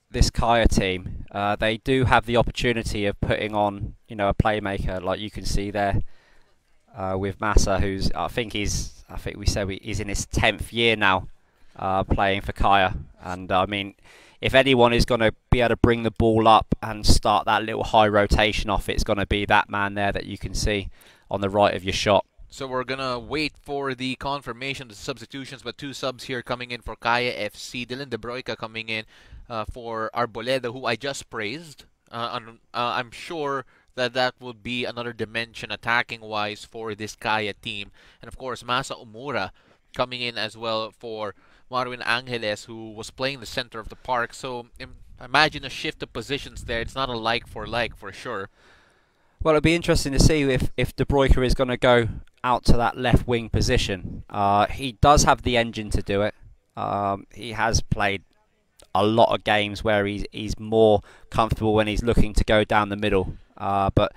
this Kaya team, they do have the opportunity of putting on, a playmaker, like you can see there with Massa, who's he's in his 10th year now playing for Kaya. And I mean, if anyone is going to be able to bring the ball up and start that little high rotation off, it's going to be that man there that you can see on the right of your shot. So we're going to wait for the confirmation of the substitutions, but two subs here coming in for Kaya FC. Dylan De Broica coming in for Arboleda, who I just praised. I'm sure that would be another dimension attacking-wise for this Kaya team. And of course, Masa Umura coming in as well for Marwin Angeles, who was playing the center of the park. So imagine a shift of positions there. It's not a like for sure. Well, it'll be interesting to see if De Broica is going to go out to that left wing position. He does have the engine to do it. He has played a lot of games where he's more comfortable when he's looking to go down the middle. But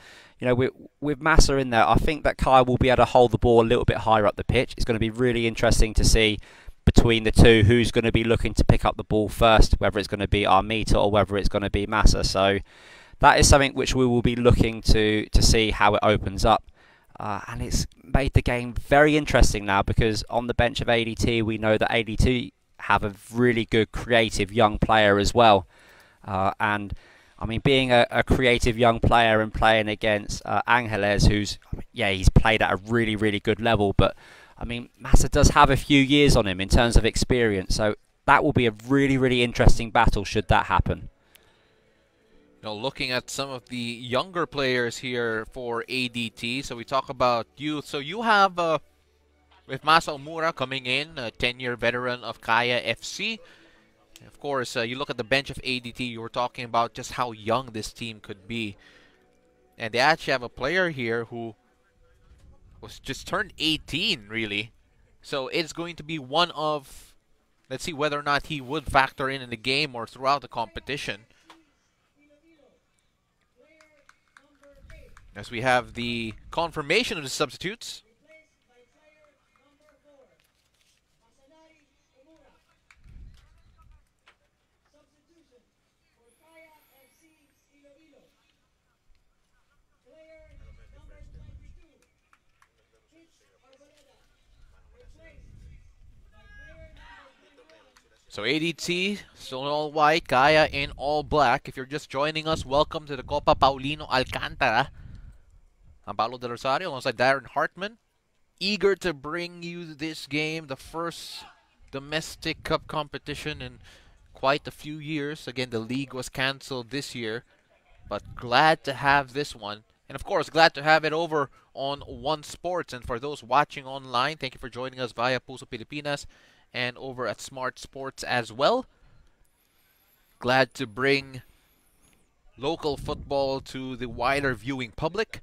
with Massa in there, I think that Kai will be able to hold the ball a little bit higher up the pitch. It's going to be really interesting to see between the two who's going to be looking to pick up the ball first, whether it's going to be Armita or whether it's going to be Massa. So that is something which we will be looking to see how it opens up. And it's made the game very interesting now, because on the bench of ADT, we know that ADT have a really good creative young player as well. And I mean, being a creative young player and playing against Angeles, he's played at a really, really good level. But I mean, Massa does have a few years on him in terms of experience. So that will be a really, really interesting battle should that happen. Looking at some of the younger players here for ADT, so we talk about youth. So you have, with Masa Umura coming in, a 10-year veteran of Kaya FC. Of course, you look at the bench of ADT, you were talking about just how young this team could be. And they actually have a player here who was just turned 18, really. So it's going to be one of Let's see whether or not he would factor in the game or throughout the competition. As we have the confirmation of the substitutes. So ADT, still in all white, Kaya in all black. If you're just joining us, welcome to the Copa Paulino Alcantara. I'm Paolo Del Rosario alongside Darren Hartman. Eager to bring you this game, the first domestic cup competition in quite a few years. Again, the league was canceled this year, but glad to have this one. And of course, glad to have it over on One Sports. And for those watching online, thank you for joining us via Puso Pilipinas and over at Smart Sports as well. Glad to bring local football to the wider viewing public.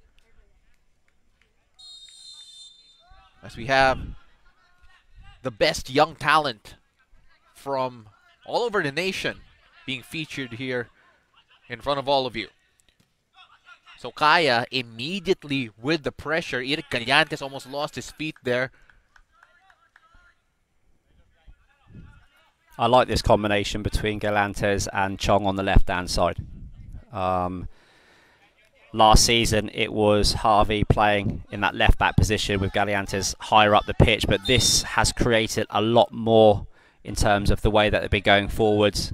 As we have the best young talent from all over the nation being featured here in front of all of you. So Kaya immediately with the pressure. Eric Callantes almost lost his feet there. I like this combination between Galantes and Chong on the left-hand side. Last season, it was Harvey playing in that left-back position with Galantes higher up the pitch, but this has created a lot more in terms of the way that they've been going forwards.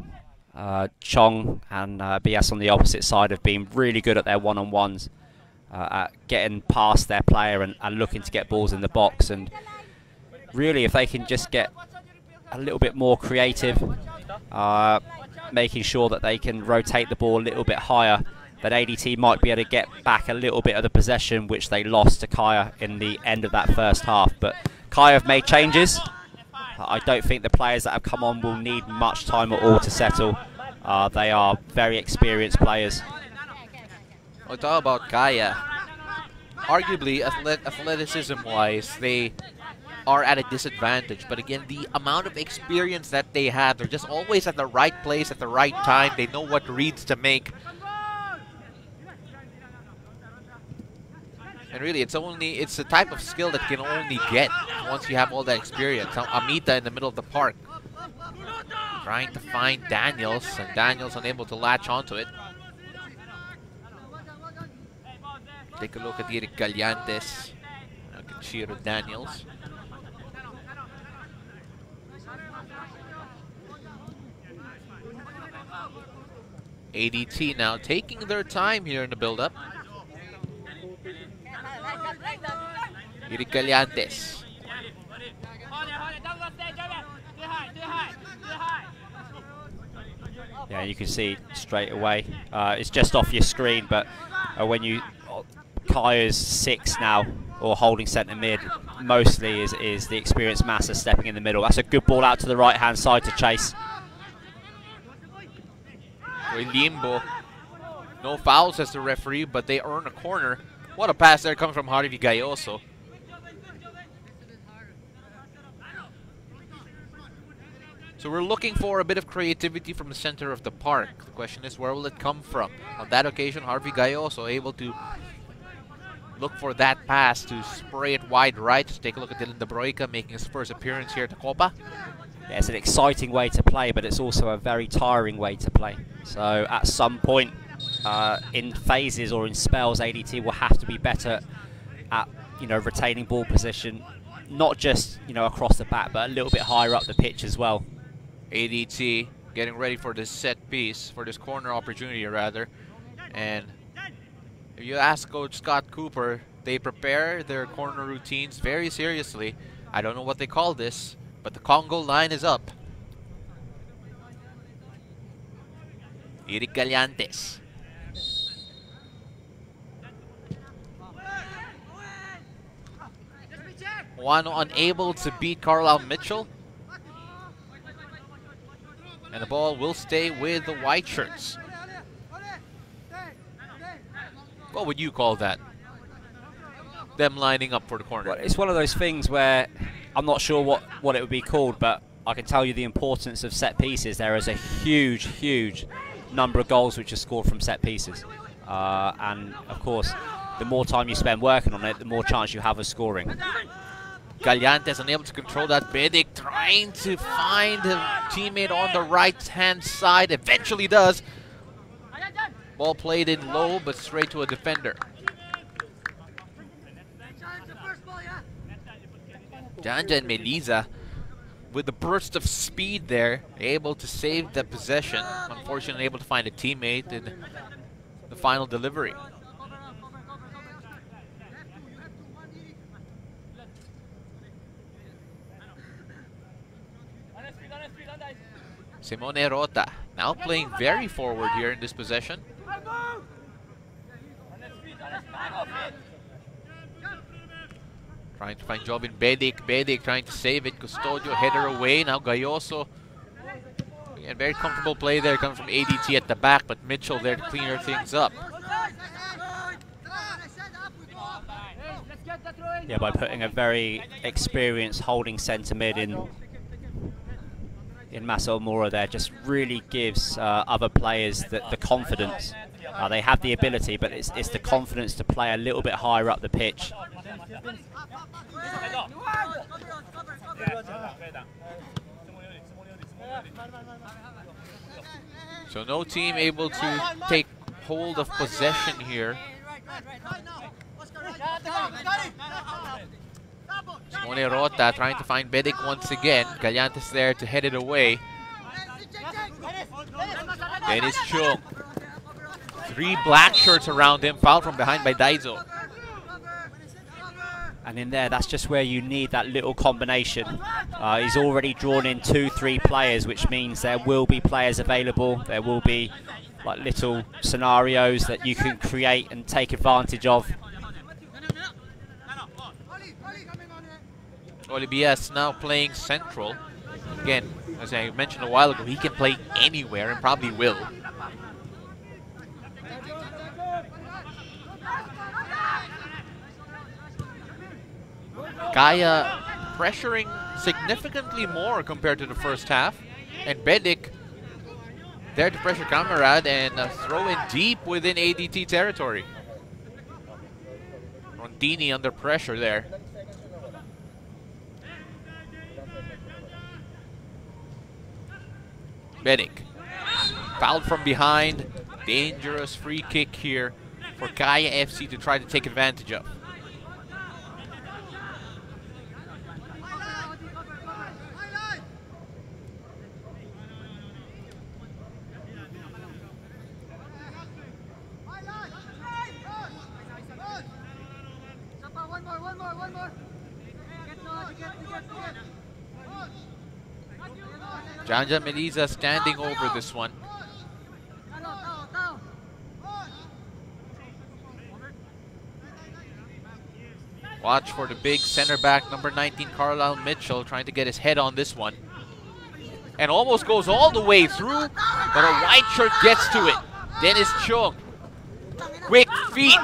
Chong and Bias on the opposite side have been really good at their one-on-ones, at getting past their player and looking to get balls in the box. And really, if they can just get a little bit more creative, making sure that they can rotate the ball a little bit higher, that ADT might be able to get back a little bit of the possession which they lost to Kaya in the end of that first half. But Kaya have made changes. I don't think the players that have come on will need much time at all to settle. They are very experienced players. We'll talk about Kaya. Arguably, athleticism-wise, they are at a disadvantage. But again, the amount of experience that they have, they're just always at the right place at the right time. They know what reads to make. And really, it's the type of skill that you can only get once you have all that experience. Now, Amita in the middle of the park, trying to find Daniels, and Daniels unable to latch onto it. Take a look at Eric Callantes, Conchiro Daniels. ADT now taking their time here in the build-up. Eric Callantes. Yeah, you can see straight away. It's just off your screen, but when you Kaya's 6 now, or holding centre mid, mostly is the experienced Massa stepping in the middle. That's a good ball out to the right-hand side to chase. Limbo. No fouls as the referee, but they earn a corner. What a pass there comes from Harvey Gayoso. So we're looking for a bit of creativity from the center of the park. The question is, where will it come from? On that occasion, Harvey Gayoso able to look for that pass to spray it wide right. Just take a look at Dylan De Broica making his first appearance here at the Copa. Yeah, it's an exciting way to play, but it's also a very tiring way to play. So at some point, in phases or in spells, ADT will have to be better at, retaining ball position, not just, across the back, but a little bit higher up the pitch as well. ADT getting ready for this set piece, for this corner opportunity rather. And if you ask Coach Scott Cooper, they prepare their corner routines very seriously. I don't know what they call this, but the Congo line is up. Eric Callantes. Wano unable to beat Carlisle Mitchell. And the ball will stay with the white shirts. What would you call that? Them lining up for the corner. Well, it's one of those things where I'm not sure what it would be called, but I can tell you the importance of set pieces. There is a huge, huge number of goals which are scored from set pieces. And, of course, the more time you spend working on it, the more chance you have of scoring. Gallantes unable to control that. Bedic trying to find a teammate on the right-hand side. Eventually does. Ball played in low, but straight to a defender. Janja and Melisa, with the burst of speed there, able to save the possession. Unfortunately, able to find a teammate in the final delivery. Simone Rota now playing very forward here in this possession. Trying to find job in Bedic. Bedic trying to save it. Custodio header away. Now Gayoso. Again, very comfortable play there coming from ADT at the back, but Mitchell there to clean things up. Yeah, by putting a very experienced holding centre mid in Massa Mora there, just really gives other players the confidence. They have the ability, but it's the confidence to play a little bit higher up the pitch. So no team able to take hold of possession here. Simone Rota trying to find Bedic once again. Gallantes there to head it away. Dennis Chung. 3 black shirts around him. Fouled from behind by Daizo. And in there, that's just where you need that little combination. He's already drawn in 2-3 players, which means there will be players available. There will be like little scenarios that you can create and take advantage of. Olibias now playing central. Again, as I mentioned a while ago, he can play anywhere and probably will. Kaya pressuring significantly more compared to the first half. And Bedic there to pressure Camarad and throw in deep within ADT territory. Rondini under pressure there. Bedic fouled from behind. Dangerous free kick here for Kaya FC to try to take advantage of. Janja Melisa standing over this one. Watch for the big center back, number 19, Carlisle Mitchell, trying to get his head on this one. And almost goes all the way through, but a white shirt gets to it. Dennis Chung. Quick feet.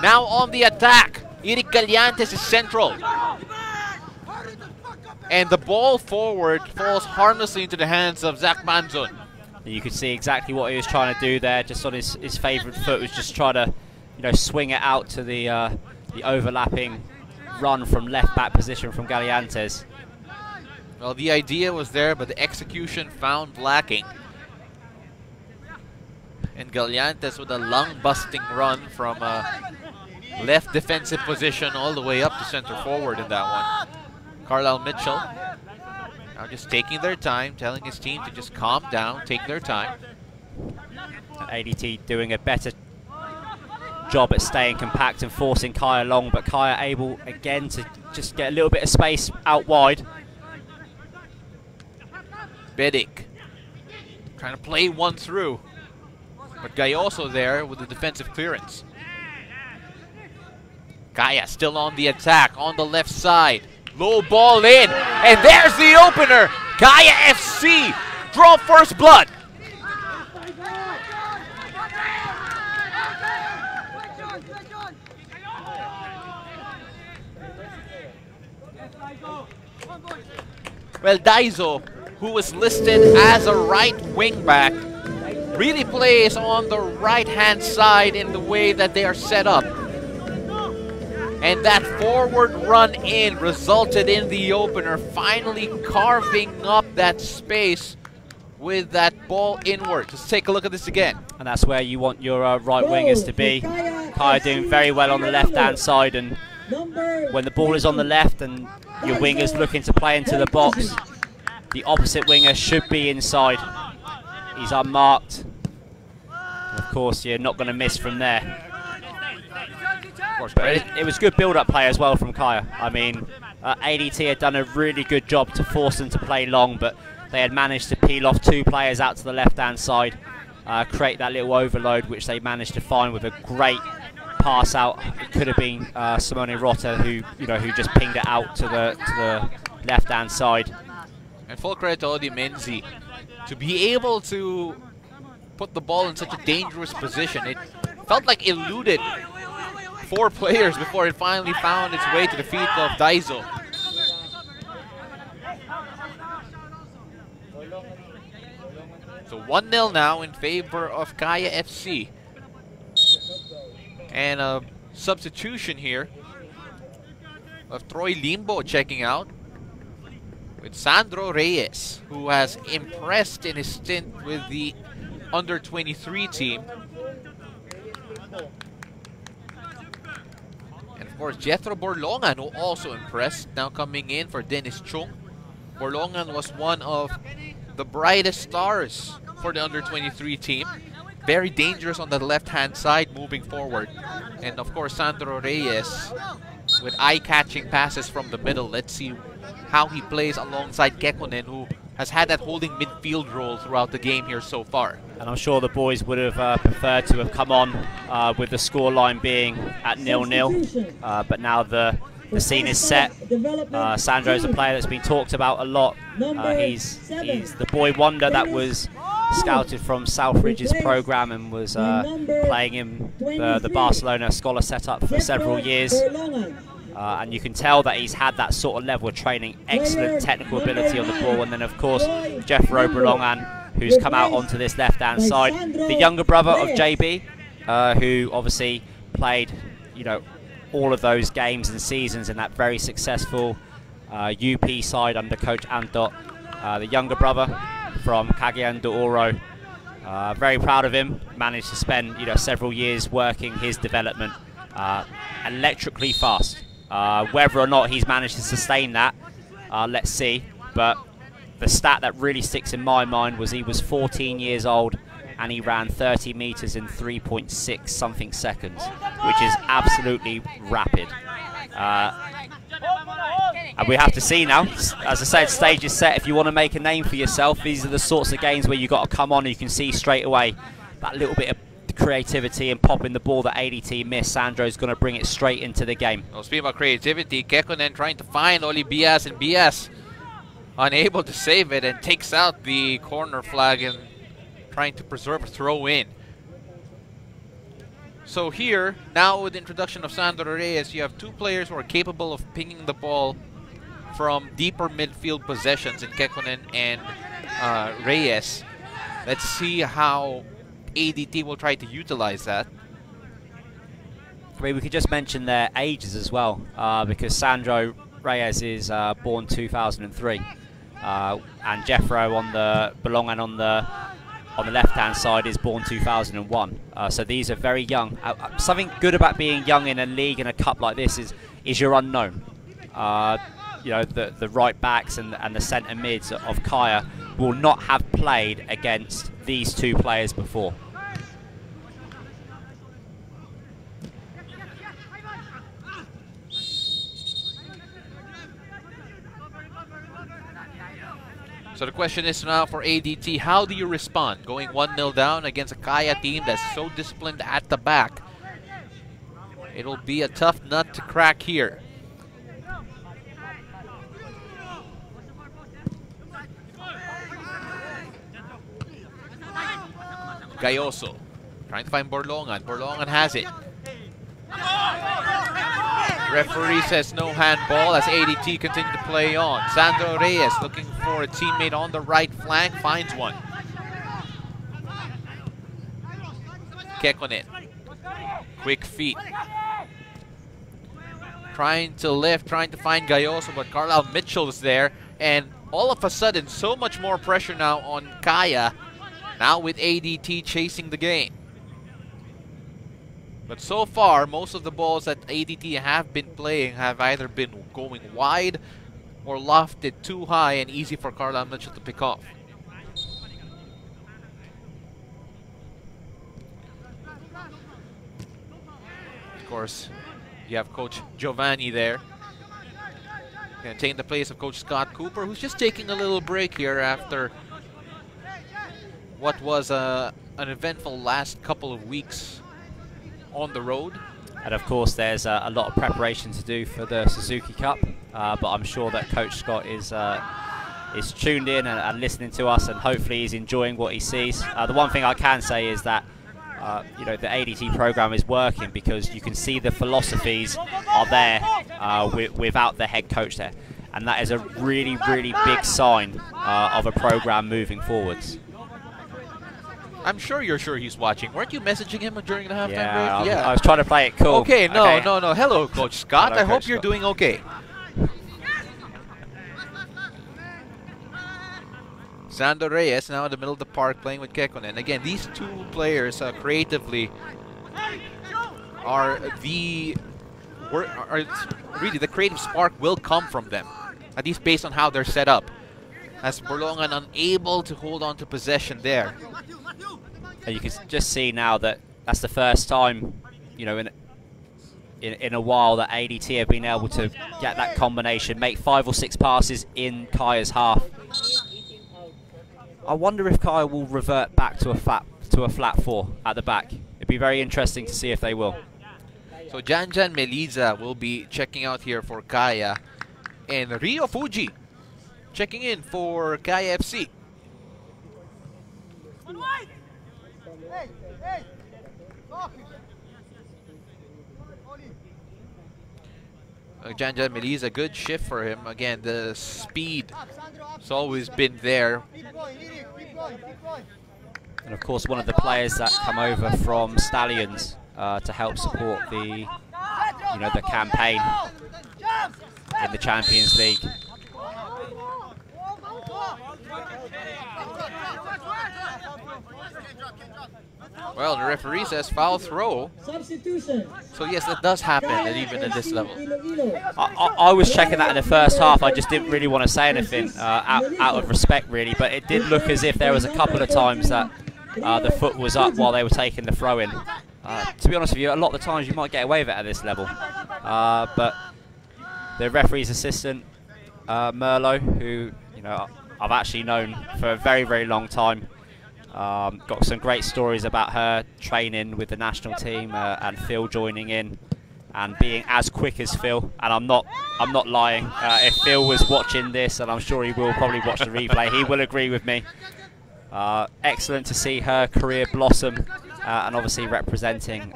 Now on the attack. Eric Gallantes is central. And the ball forward falls harmlessly into the hands of Zach Manzon. You could see exactly what he was trying to do there. Just on his favourite foot, was just trying to, swing it out to the overlapping run from left back position from Gallantes. Well, the idea was there, but the execution found lacking. And Gallantes with a lung-busting run from left defensive position all the way up to center forward in that one. Carlisle Mitchell now just taking their time, telling his team to just calm down, take their time. ADT doing a better job at staying compact and forcing Kaya long, but Kaya able again to just get a little bit of space out wide. Bedic trying to play one through, but Gayoso there with the defensive clearance. Kaya still on the attack on the left side. Low ball in, and there's the opener. Kaya FC draw first blood. Well, Daiso, who was listed as a right wing back, really plays on the right-hand side in the way that they are set up. And that forward run in resulted in the opener, finally carving up that space with that ball inward. Let's take a look at this again. And that's where you want your right wingers to be. Kaya doing very well on the left-hand side, and when the ball is on the left and your wingers looking to play into the box, the opposite winger should be inside. He's unmarked. And of course, you're not going to miss from there. But it was good build-up play as well from Kaya. I mean, ADT had done a really good job to force them to play long, but they had managed to peel off 2 players out to the left-hand side, create that little overload, which they managed to find with a great pass out. It could have been Simone Rota who just pinged it out to the left-hand side. And full credit to Odi Menzi to be able to put the ball in such a dangerous position. It felt like eluded 4 players before it finally found its way to the feet of Daiso. So 1-0 now in favor of Kaya FC. And a substitution here of Troy Limbo checking out, with Sandro Reyes, who has impressed in his stint with the under-23 team. And of course, Jethro Borlongan, who also impressed, now coming in for Dennis Chung. Borlongan was one of the brightest stars for the under-23 team. Very dangerous on the left-hand side moving forward. And of course, Sandro Reyes with eye-catching passes from the middle. Let's see how he plays alongside Kekkonen, who has had that holding midfield role throughout the game here so far. And I'm sure the boys would have preferred to have come on with the scoreline being at 0-0. But now the scene is set. Sandro's a player that's been talked about a lot. He's the boy wonder that was scouted from Southridge's program and was playing in the Barcelona scholar setup for several years. And you can tell that he's had that sort of level of training, excellent technical ability on the ball. And then, of course, Jethro Borlongan, who's come out onto this left-hand side. The younger brother of JB, who obviously played, all of those games and seasons in that very successful UP side under Coach Antot. The younger brother from Cagayan de Oro. Very proud of him. Managed to spend several years working his development. Electrically fast. Whether or not he's managed to sustain that, let's see. But the stat that really sticks in my mind was he was 14 years old and he ran 30 meters in 3.6 something seconds, which is absolutely rapid. And we have to see now. As I said, stage is set. If you want to make a name for yourself, these are the sorts of games where you've got to come on and you can see straight away that little bit of creativity and popping the ball that ADT missed. Sandro's going to bring it straight into the game. Well, speaking about creativity, Kekkonen trying to find Oli Bias, and Bias unable to save it and takes out the corner flag and trying to preserve a throw in. So here, now with the introduction of Sandro Reyes, you have 2 players who are capable of pinging the ball from deeper midfield possessions in Kekkonen and Reyes. Let's see how ADT will try to utilize that. I mean, we could just mention their ages as well, because Sandro Reyes is born 2003, and Jethro on the Borlongan on the left-hand side is born 2001. So these are very young. Something good about being young in a league and a cup like this is you're unknown. The right backs and the centre mids of Kaya will not have played against these 2 players before. So the question is now for ADT, how do you respond? Going 1-0 down against a Kaya team that's so disciplined at the back. It'll be a tough nut to crack here. Gayoso trying to find Borlongan. Borlongan has it. Referee says no handball as ADT continue to play on. Sandro Reyes looking for a teammate on the right flank, finds one. Kekkonen. Quick feet. Trying to lift, trying to find Gayoso, but Carlisle Mitchell is there. And all of a sudden, so much more pressure now on Kaya. Now with ADT chasing the game. But so far, most of the balls that ADT have been playing have either been going wide or lofted too high and easy for Carlisle Mitchell to pick off. Of course, you have Coach Giovanni there. Going to take the place of Coach Scott Cooper, who's just taking a little break here after what was an eventful last couple of weeks on the road. And of course there's a lot of preparation to do for the Suzuki Cup, but I'm sure that Coach Scott is tuned in and listening to us, and hopefully he's enjoying what he sees. The one thing I can say is that you know, the ADT program is working because you can see the philosophies are there without the head coach there, and that is a really, really big sign of a program moving forwards. I'm sure you're sure he's watching. Weren't you messaging him during the halftime break? Yeah, I was trying to play it cool. Okay, no. Hello, Coach Scott. Hello, I hope Coach you're Scott. doing okay. Sandro Reyes now in the middle of the park playing with Kekkonen. Again, these two players creatively are really the creative spark will come from them, at least based on how they're set up. As Borlongan unable to hold on to possession there. And you can just see now that that's the first time, you know, in a while that ADT have been able to get that combination, make 5 or 6 passes in Kaya's half. I wonder if Kaya will revert back to a flat 4 at the back. It'd be very interesting to see if they will. So Janjan Meliza will be checking out here for Kaya, and Rio Fuji checking in for Kaya FC. Janjan Meliza, good shift for him. Again, the speed has always been there. And of course, one of the players that come over from Stallions to help support the, you know, the campaign in the Champions League. Well, the referee says foul throw. Substitution. So yes, that does happen, and even at this level. I was checking that in the first half. I just didn't really want to say anything out of respect, really. But it did look as if there was a couple of times that the foot was up while they were taking the throw in. To be honest with you, a lot of the times you might get away with it at this level. But the referee's assistant, Merlo, who, you know, I've actually known for a very, very long time. Got some great stories about her training with the national team and Phil joining in and being as quick as Phil. And I'm not lying. If Phil was watching this, and I'm sure he will probably watch the replay, he will agree with me. Excellent to see her career blossom and obviously representing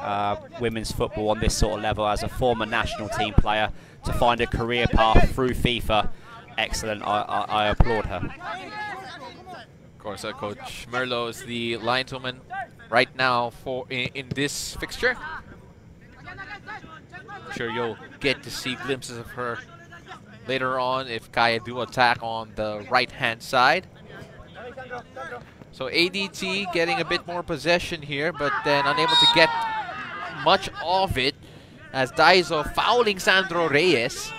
women's football on this sort of level as a former national team player to find a career path through FIFA. Excellent. I applaud her. Of course, Coach Merlo is the lineswoman right now for in this fixture. I'm sure you'll get to see glimpses of her later on if Kaya do attack on the right-hand side. So ADT getting a bit more possession here, but then unable to get much of it as Daiso fouling Sandro Reyes.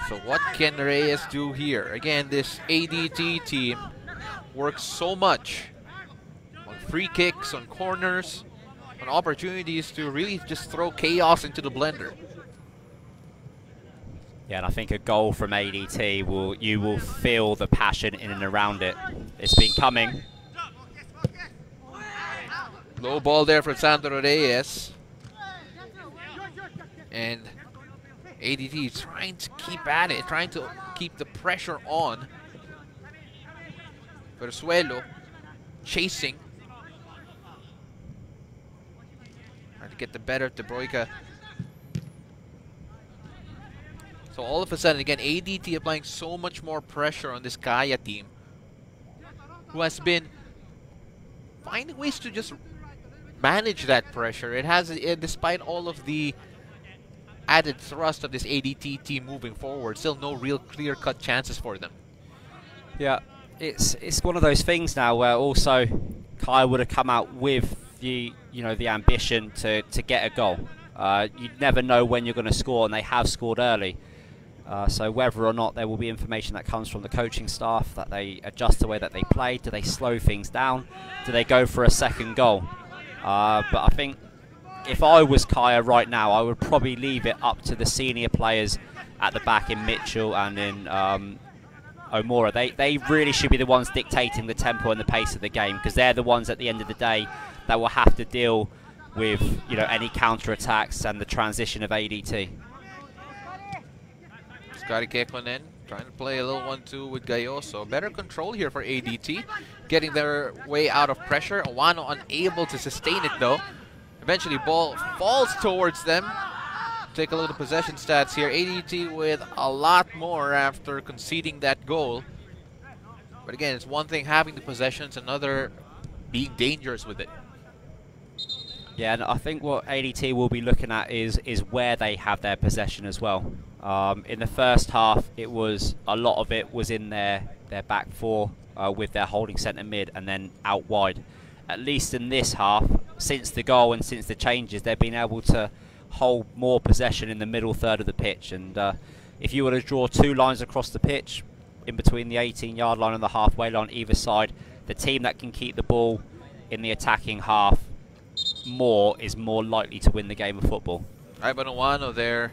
So what can Reyes do here? Again, this ADT team works so much on free kicks, on corners, on opportunities to really just throw chaos into the blender. Yeah, and I think a goal from ADT, you will feel the passion in and around it. It's been coming. Low ball there for Sandro Reyes. And ADT trying to keep at it, trying to keep the pressure on. Versuelo chasing. Trying to get the better of De Bruyke. So all of a sudden, again, ADT applying so much more pressure on this Kaya team, who has been finding ways to just manage that pressure. It has, despite all of the added thrust of this ADT team moving forward, still no real clear-cut chances for them. Yeah, it's one of those things now where also Kaya would have come out with the the ambition to get a goal. You never know when you're going to score, and they have scored early. So whether or not there will be information that comes from the coaching staff, that they adjust the way that they play, do they slow things down, do they go for a second goal? But I think if I was Kaya right now, I would probably leave it up to the senior players at the back in Mitchell and in Omora. They really should be the ones dictating the tempo and the pace of the game, because they're the ones at the end of the day that will have to deal with any counter-attacks and the transition of ADT. Scotty Kekkonen trying to play a little 1-2 with Gayoso. Better control here for ADT, getting their way out of pressure. Owano unable to sustain it though. Eventually ball falls towards them. Take a look at the possession stats here. ADT with a lot more after conceding that goal. But again, it's one thing having the possessions, another being dangerous with it. Yeah, and I think what ADT will be looking at is where they have their possession as well. In the first half, a lot of it was in their back four with their holding centre mid and then out wide. At least in this half, since the goal and since the changes, they've been able to hold more possession in the middle third of the pitch. And if you were to draw two lines across the pitch, in between the 18-yard line and the halfway line either side, the team that can keep the ball in the attacking half is more likely to win the game of football. Ivan Owano there,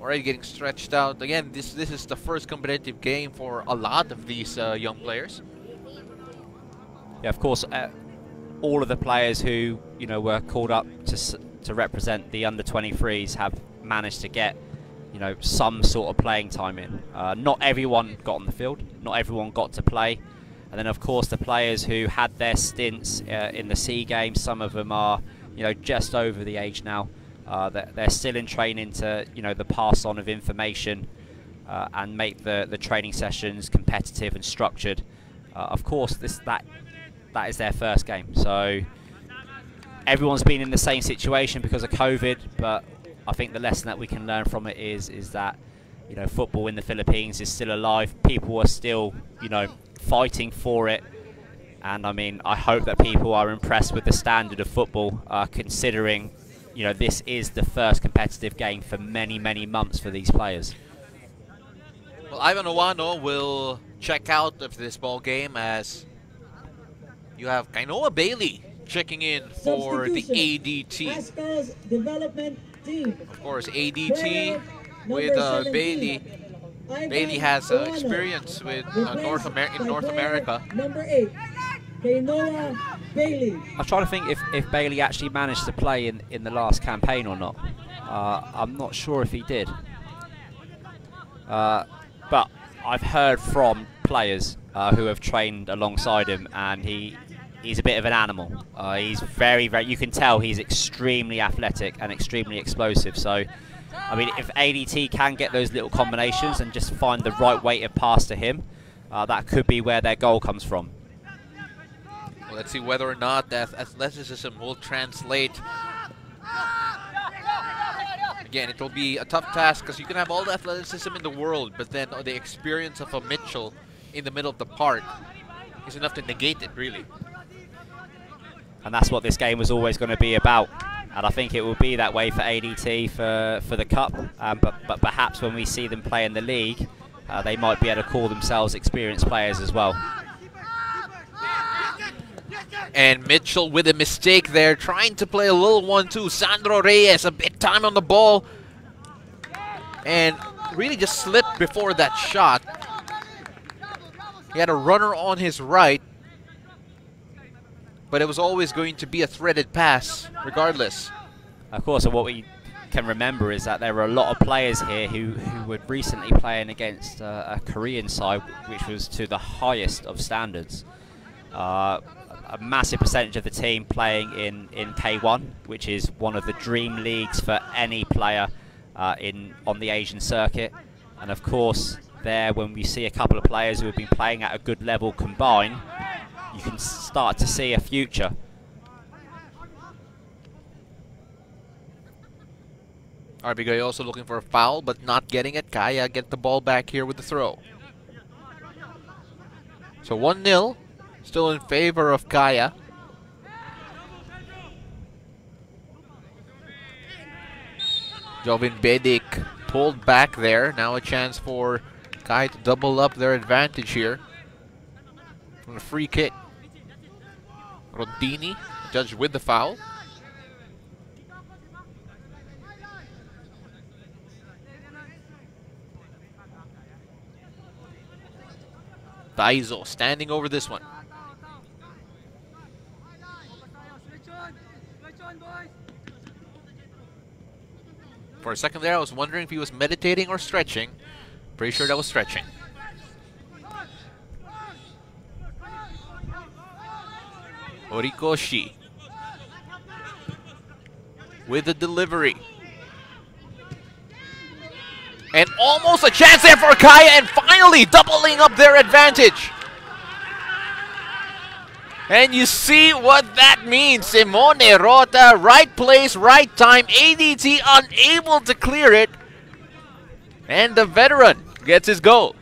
already getting stretched out. Again, this is the first competitive game for a lot of these young players. Yeah, of course, all of the players who were called up to represent the under-23s have managed to get some sort of playing time in. Not everyone got on the field, not everyone got to play. And then, of course, the players who had their stints in the C Games, some of them are, just over the age now. They're still in training to, the pass on of information and make the training sessions competitive and structured. Of course, that is their first game. So everyone's been in the same situation because of COVID, but I think the lesson that we can learn from it is that, football in the Philippines is still alive. People are still, fighting for it, and I mean, I hope that people are impressed with the standard of football, considering this is the first competitive game for many months for these players. Well, Ivan Owano will check out of this ball game as you have Kainoa Bailey checking in for the ADT. Azkals development team. Of course, ADT with Bailey. Bailey has experience with North America. Number 8, Kainoa Bailey. I'm trying to think if Bailey actually managed to play in the last campaign or not. I'm not sure if he did. But I've heard from players who have trained alongside him, and he's a bit of an animal. He's very, you can tell he's extremely athletic and extremely explosive. So, I mean, if ADT can get those little combinations and just find the right weight of pass to him, that could be where their goal comes from. Well, let's see whether or not that athleticism will translate. Again, it will be a tough task because you can have all the athleticism in the world, but then the experience of a Mitchell in the middle of the park is enough to negate it, really. And that's what this game was always going to be about. And I think it will be that way for ADT for the Cup. But perhaps when we see them play in the league, they might be able to call themselves experienced players as well. And Mitchell with a mistake there, trying to play a little 1-2. Sandro Reyes, a bit time on the ball. And really just slipped before that shot. He had a runner on his right, but it was always going to be a threaded pass, regardless. Of course, and what we can remember is that there were a lot of players here who were recently playing against a Korean side, which was to the highest of standards. a massive percentage of the team playing in K1, which is one of the dream leagues for any player on the Asian circuit. And of course, there, when we see a couple of players who have been playing at a good level combine, you can start to see a future. RBG also looking for a foul, but not getting it. Kaya get the ball back here with the throw. So 1-0, still in favor of Kaya. Jovin Bedic pulled back there. Now a chance for Kaya to double up their advantage here. From a free kick. Rontini judged with the foul. Daizo standing over this one. For a second there, I was wondering if he was meditating or stretching. Pretty sure that was stretching. Horikoshi with the delivery. And almost a chance there for Kaya, and finally doubling up their advantage. And you see what that means. Simone Rota, right place, right time. ADT unable to clear it. And the veteran gets his goal.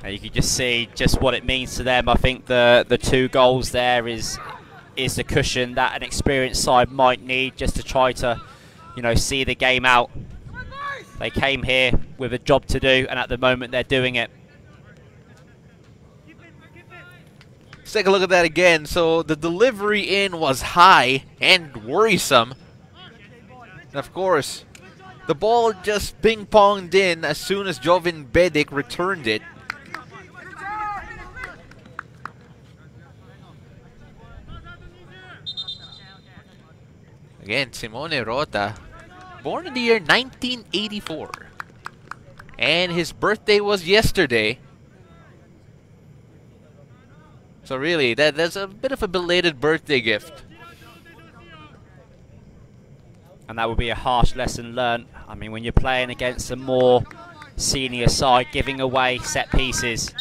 And you can just see just what it means to them. I think the 2 goals there is the cushion that an experienced side might need just to try to, see the game out. They came here with a job to do, and at the moment they're doing it. Let's take a look at that again. So the delivery in was high and worrisome. And of course, the ball just ping-ponged in as soon as Jovin Bedic returned it. Again, Simone Rota, born in the year 1984. And his birthday was yesterday. So really, that's a bit of a belated birthday gift. And that would be a harsh lesson learned. I mean, when you're playing against a more senior side, giving away set pieces.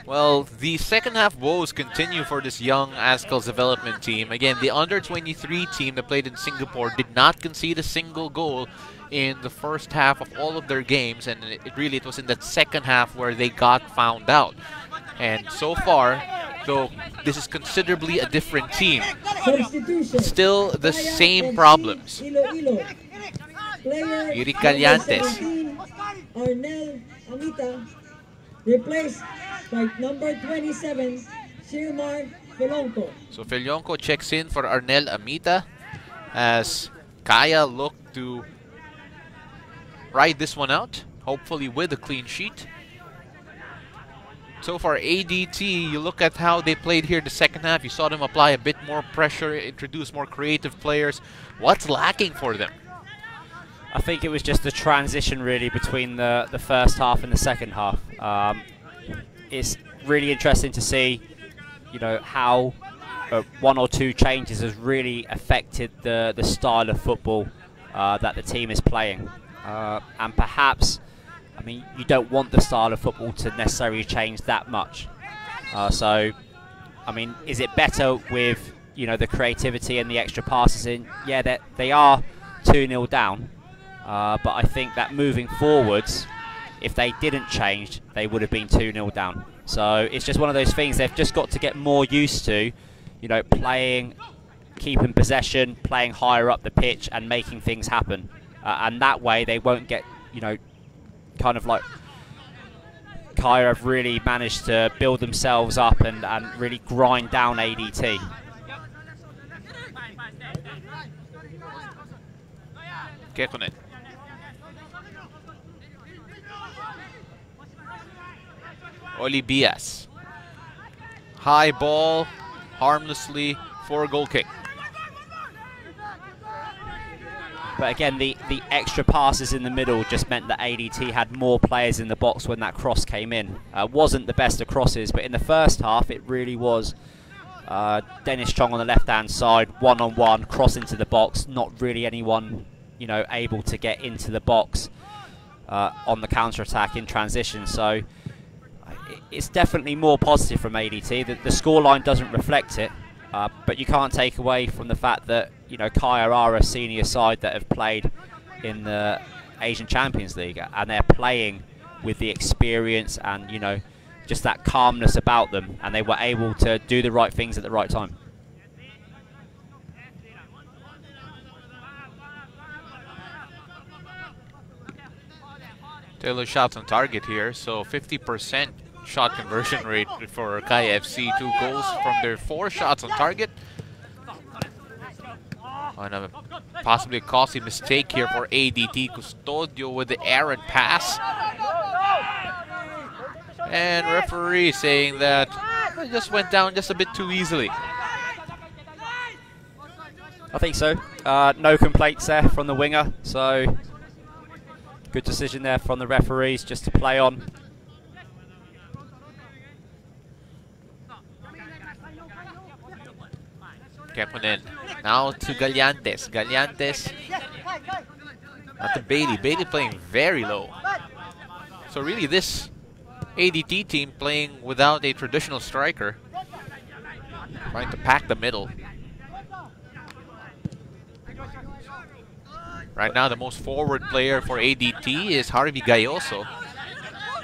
Well, the second half woes continue for this young Azkals development team. Again, the under-23 team that played in Singapore did not concede a single goal in the first half of all of their games, and it was in that second half where they got found out. And so far, though this is considerably a different team, still the same problems. Yuri Callantes. Arnel Amita, replaced by number 27, Silmar Felonco. So Felonco checks in for Arnel Amita as Kaya looked to ride this one out, hopefully with a clean sheet. So far, ADT, you look at how they played here in the second half. You saw them apply a bit more pressure, introduce more creative players. What's lacking for them? I think it was just the transition, really, between the first half and the second half. It's really interesting to see, how 1 or 2 changes has really affected the style of football that the team is playing. And perhaps, I mean, you don't want the style of football to necessarily change that much. So, I mean, is it better with, the creativity and the extra passes in? Yeah, they are 2-0 down. But I think that moving forwards, if they didn't change, they would have been 2-0 down. So it's just one of those things they've just got to get more used to, playing, keeping possession, playing higher up the pitch and making things happen. And that way they won't get, kind of like Kaya have really managed to build themselves up and really grind down ADT. Kekkonen. Olibias. High ball, harmlessly for a goal kick. But again, the extra passes in the middle just meant that ADT had more players in the box when that cross came in. Wasn't the best of crosses, but in the first half it really was. Dennis Chong on the left-hand side, one-on-one, cross into the box. Not really anyone, you know, able to get into the box on the counter-attack in transition. So it's definitely more positive from ADT. The scoreline doesn't reflect it, but you can't take away from the fact that, you know, Kaya are a senior side that have played in the Asian Champions League, and they're playing with the experience and, you know, just that calmness about them, and they were able to do the right things at the right time. Taylor shots on target here, so 50% shot conversion rate for Kaya FC. 2 goals from their 4 shots on target. On a possibly costly mistake here for ADT. Custodio with the errant pass. And referee saying that it just went down just a bit too easily. I think so. No complaints there from the winger, so good decision there from the referees just to play on. Keponen. Now to Gallantes. Gallantes. Not to Bailey. Bailey playing very low. So really this ADT team playing without a traditional striker. Trying to pack the middle. Right now the most forward player for ADT is Harvey Gayoso.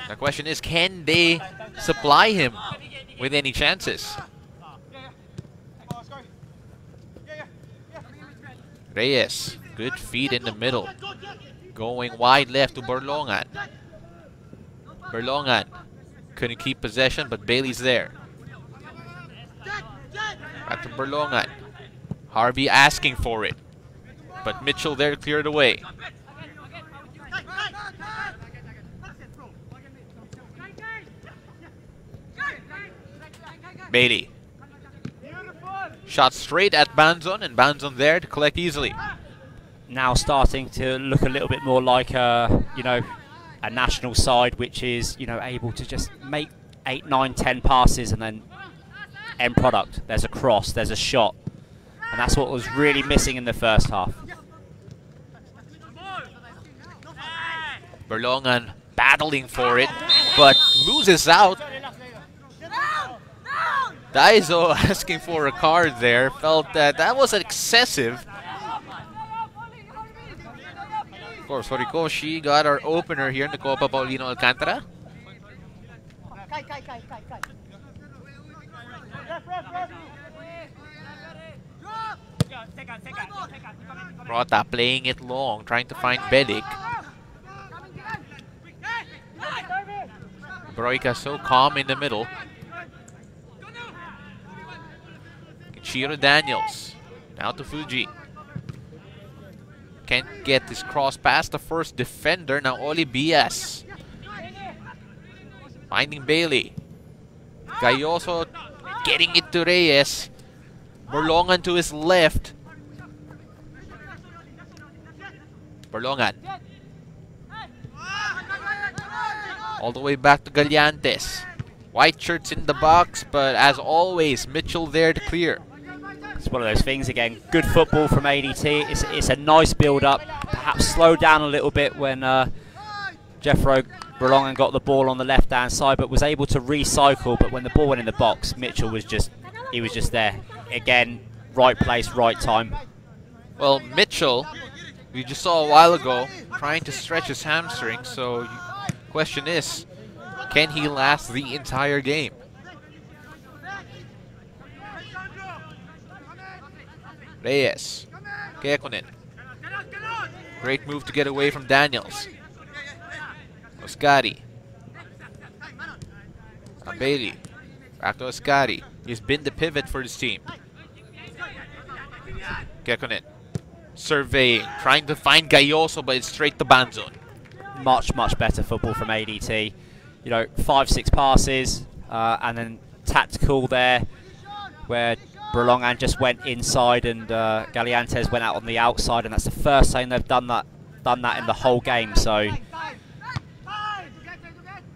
The question is, can they supply him with any chances? Reyes, good feed in the middle. Going wide left to Berlongan. Berlongan couldn't keep possession, but Bailey's there. Back to Berlongan. Harvey asking for it, but Mitchell there cleared away. Bailey. Shot straight at Banzon, and Banzon there to collect easily. Now starting to look a little bit more like a, you know, a national side which is, you know, able to just make 8, 9, 10 passes and then end product. There's a cross, there's a shot, and that's what was really missing in the first half. Berlongan battling for it, but loses out. Daiso asking for a card there, felt that that was excessive. Of course, Horikoshi got our opener here in the Copa, Paulino Alcantara. Rota playing it long, trying to find Bedic. Broika so calm in the middle. Chiro Daniels. Now to Fuji. Can't get this cross past the first defender. Now Oli Bias. Finding Bailey. Gayoso getting it to Reyes. Berlongan to his left. Berlongan. All the way back to Gallantes. White shirts in the box, but as always, Mitchell there to clear. It's one of those things again. Good football from ADT. It's a nice build-up. Perhaps slowed down a little bit when Jeffro Berlongan got the ball on the left-hand side, but was able to recycle. But when the ball went in the box, Mitchell was just there. Again, right place, right time. Well, Mitchell, we just saw a while ago, trying to stretch his hamstring. So, question is, can he last the entire game? Reyes. Kekonen. Great move to get away from Daniels. Oscari. Bailey. Back to Oscari. He's been the pivot for this team. Kekonen. Surveying. Trying to find Gayoso, but it's straight to Banzon. Much, much better football from ADT. You know, 5, 6 passes, and then tactical there, where Berlongan just went inside and Galiantes went out on the outside, and that's the first time they've done that in the whole game. So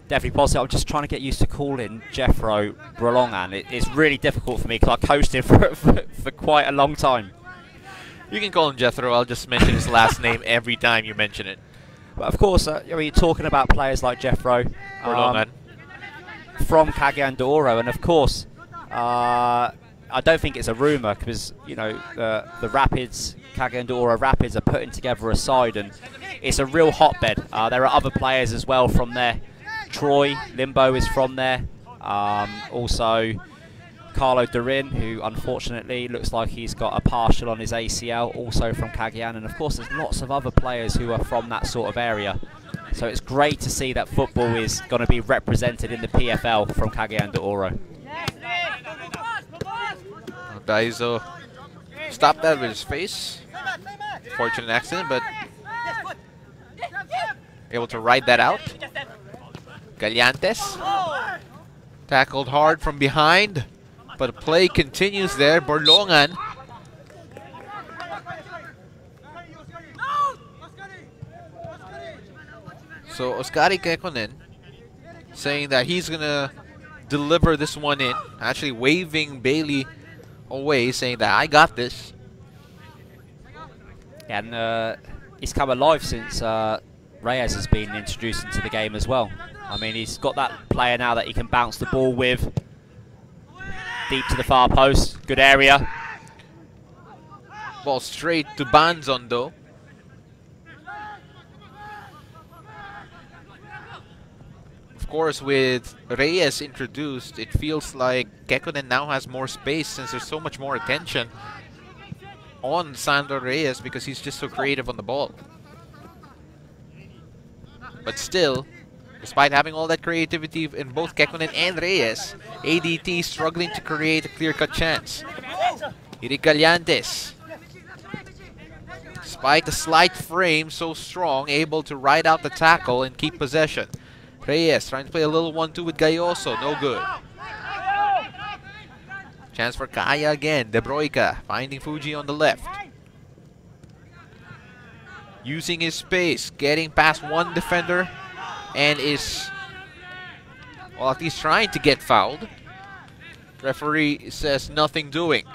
definitely positive. I'm just trying to get used to calling Jeffro Berlongan. It's really difficult for me because I coached him for quite a long time. You can call him Jethro. I'll just mention his last name every time you mention it. But of course, you're talking about players like Jeffro from Cagayan de Oro, and of course, I don't think it's a rumour because the Rapids, Cagayan de Oro Rapids, are putting together a side, and it's a real hotbed. There are other players as well from there. Troy Limbo is from there. Also, Carlo Durin, who unfortunately looks like he's got a partial on his ACL, also from Cagayan, and of course there's lots of other players who are from that sort of area. So it's great to see that football is going to be represented in the PFL from Cagayan de Oro. Daiso stopped that with his face. Fortunate accident, but able to ride that out. Galiantes tackled hard from behind, but the play continues there. Berlongan so Oskari Kekkonen saying that he's gonna deliver this one in, actually waving Bailey away, saying that I got this. And he's come alive since Reyes has been introduced into the game as well. I mean, he's got that player now that he can bounce the ball with. Deep to the far post, good area. Ball straight to Banzon though. Of course, with Reyes introduced, it feels like Kekkonen now has more space since there's so much more attention on Sandro Reyes because he's just so creative on the ball. But still, despite having all that creativity in both Kekkonen and Reyes, ADT struggling to create a clear-cut chance. Eric Galiantes, despite the slight frame so strong, able to ride out the tackle and keep possession. Reyes trying to play a little 1-2 with Gayoso, no good. Chance for Kaya again, De Broica finding Fuji on the left. Using his space, getting past one defender, and is, well, at least trying to get fouled. Referee says nothing doing.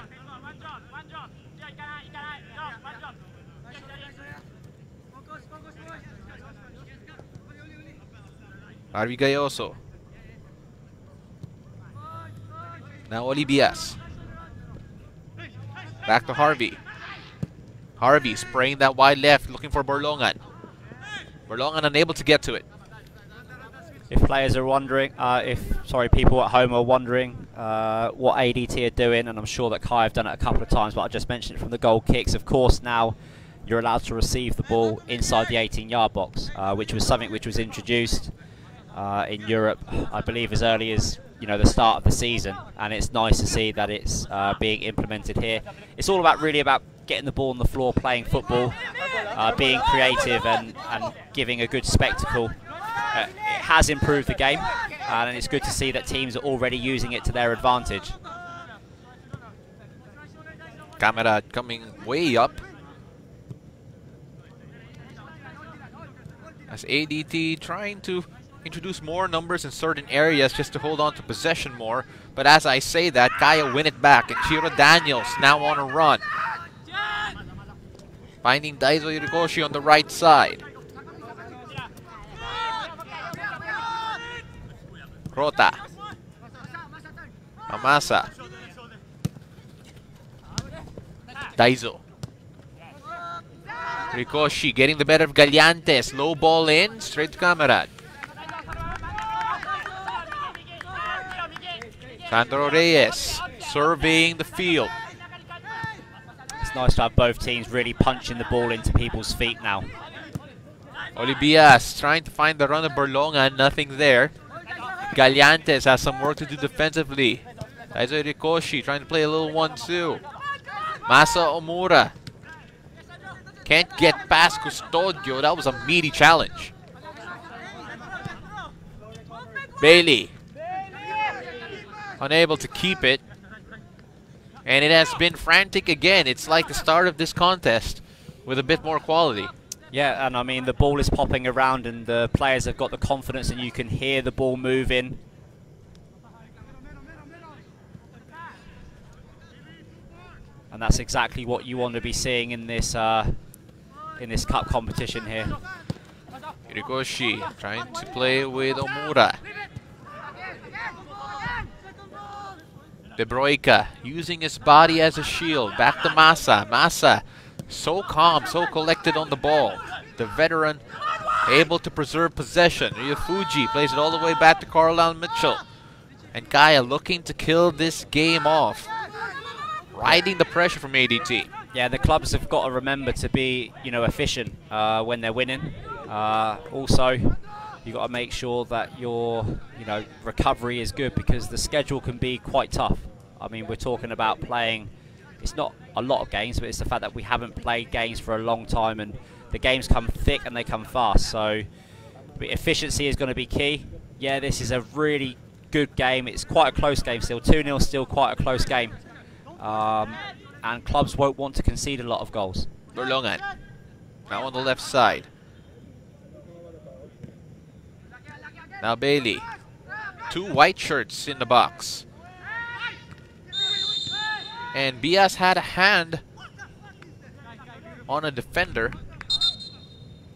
Harvey Gayoso. Now Olivias. Back to Harvey. Harvey spraying that wide left, looking for Berlongan. Berlongan unable to get to it. If players are wondering, people at home are wondering what ADT are doing, and I'm sure that Kai have done it a couple of times, but I just mentioned it from the goal kicks. Of course, now you're allowed to receive the ball inside the 18-yard box, which was something which was introduced in Europe, I believe, as early as the start of the season, and it's nice to see that it's being implemented here. It's all really about getting the ball on the floor, playing football, being creative, and giving a good spectacle. It has improved the game, and it's good to see that teams are already using it to their advantage. Camera coming way up as ADT trying to introduce more numbers in certain areas just to hold on to possession more. But as I say that, Kaya win it back, and Chiro Daniels now on a run. Finding Daiso Irigoshi on the right side. Rota. Amasa. Daiso. Rikoshi getting the better of Galiantes. Low ball in, straight to Camarad. Sandro Reyes surveying the field. It's nice to have both teams really punching the ball into people's feet now. Olivias trying to find the run of Berlongan, nothing there. Galiantes has some work to do defensively. Daiso Rikoshi trying to play a little 1-2. Masa Omura can't get past Custodio. That was a meaty challenge. Bailey unable to keep it. And it has been frantic again. It's like the start of this contest with a bit more quality. Yeah, and I mean, the ball is popping around and the players have got the confidence and you can hear the ball moving. And that's exactly what you want to be seeing in this cup competition here. Hirikoshi trying to play with Omura. De Broika using his body as a shield. Back to Masa. Masa so calm, so collected on the ball. The veteran able to preserve possession. Ryofuji plays it all the way back to Carlisle Mitchell. And Kaya looking to kill this game off. Riding the pressure from ADT. Yeah, the clubs have got to remember to be, efficient when they're winning. Also, you've got to make sure that your, recovery is good because the schedule can be quite tough. I mean, we're talking about playing, it's not a lot of games, but it's the fact that we haven't played games for a long time and the games come thick and they come fast. So efficiency is going to be key. Yeah, this is a really good game. It's quite a close game still. 2-0 still quite a close game. And clubs won't want to concede a lot of goals. Berlongan now on the left side. Now Bailey. 2 white shirts in the box. And Bias had a hand on a defender.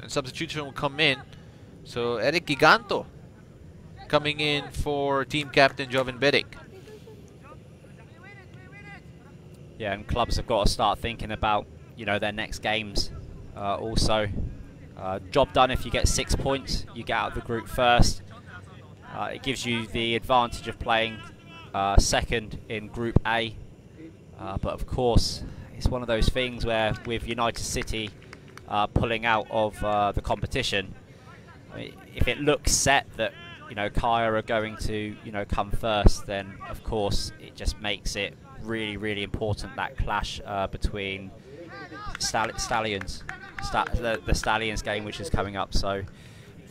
And substitution will come in. So Eric Giganto coming in for team captain Joven Beric. Yeah, and clubs have got to start thinking about, their next games. Also, job done if you get 6 points. You get out of the group first. It gives you the advantage of playing second in Group A. But of course, it's one of those things where with United City pulling out of the competition, if it looks set that Kaya are going to come first, then of course it just makes it really, really important, that clash between Stallions, the Stallions game which is coming up. So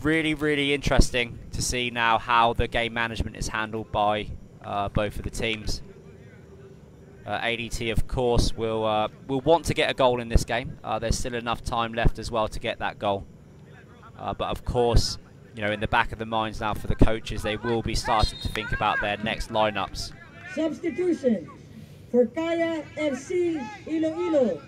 really, really interesting to see now how the game management is handled by both of the teams. ADT, of course, will want to get a goal in this game. There's still enough time left as well to get that goal. But of course, in the back of the minds now for the coaches, they will be starting to think about their next lineups. Substitution for Kaya FC-Iloilo.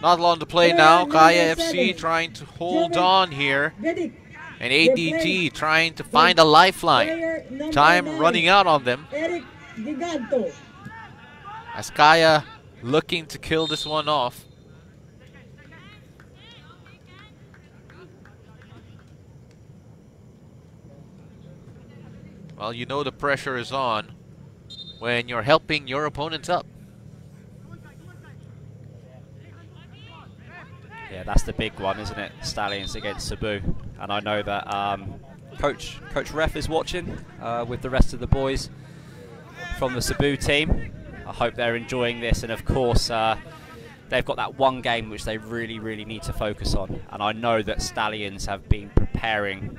Not long to play now. Kaya FC trying to hold on here. And ADT trying to find a lifeline. Time running out on them. Eric Giganto. As Kaya looking to kill this one off. Well, the pressure is on when you're helping your opponents up. Yeah, that's the big one, isn't it? Stallions against Cebu. And I know that Coach Ref is watching with the rest of the boys from the Cebu team. I hope they're enjoying this, and of course they've got that one game which they really, really need to focus on. And I know that Stallions have been preparing.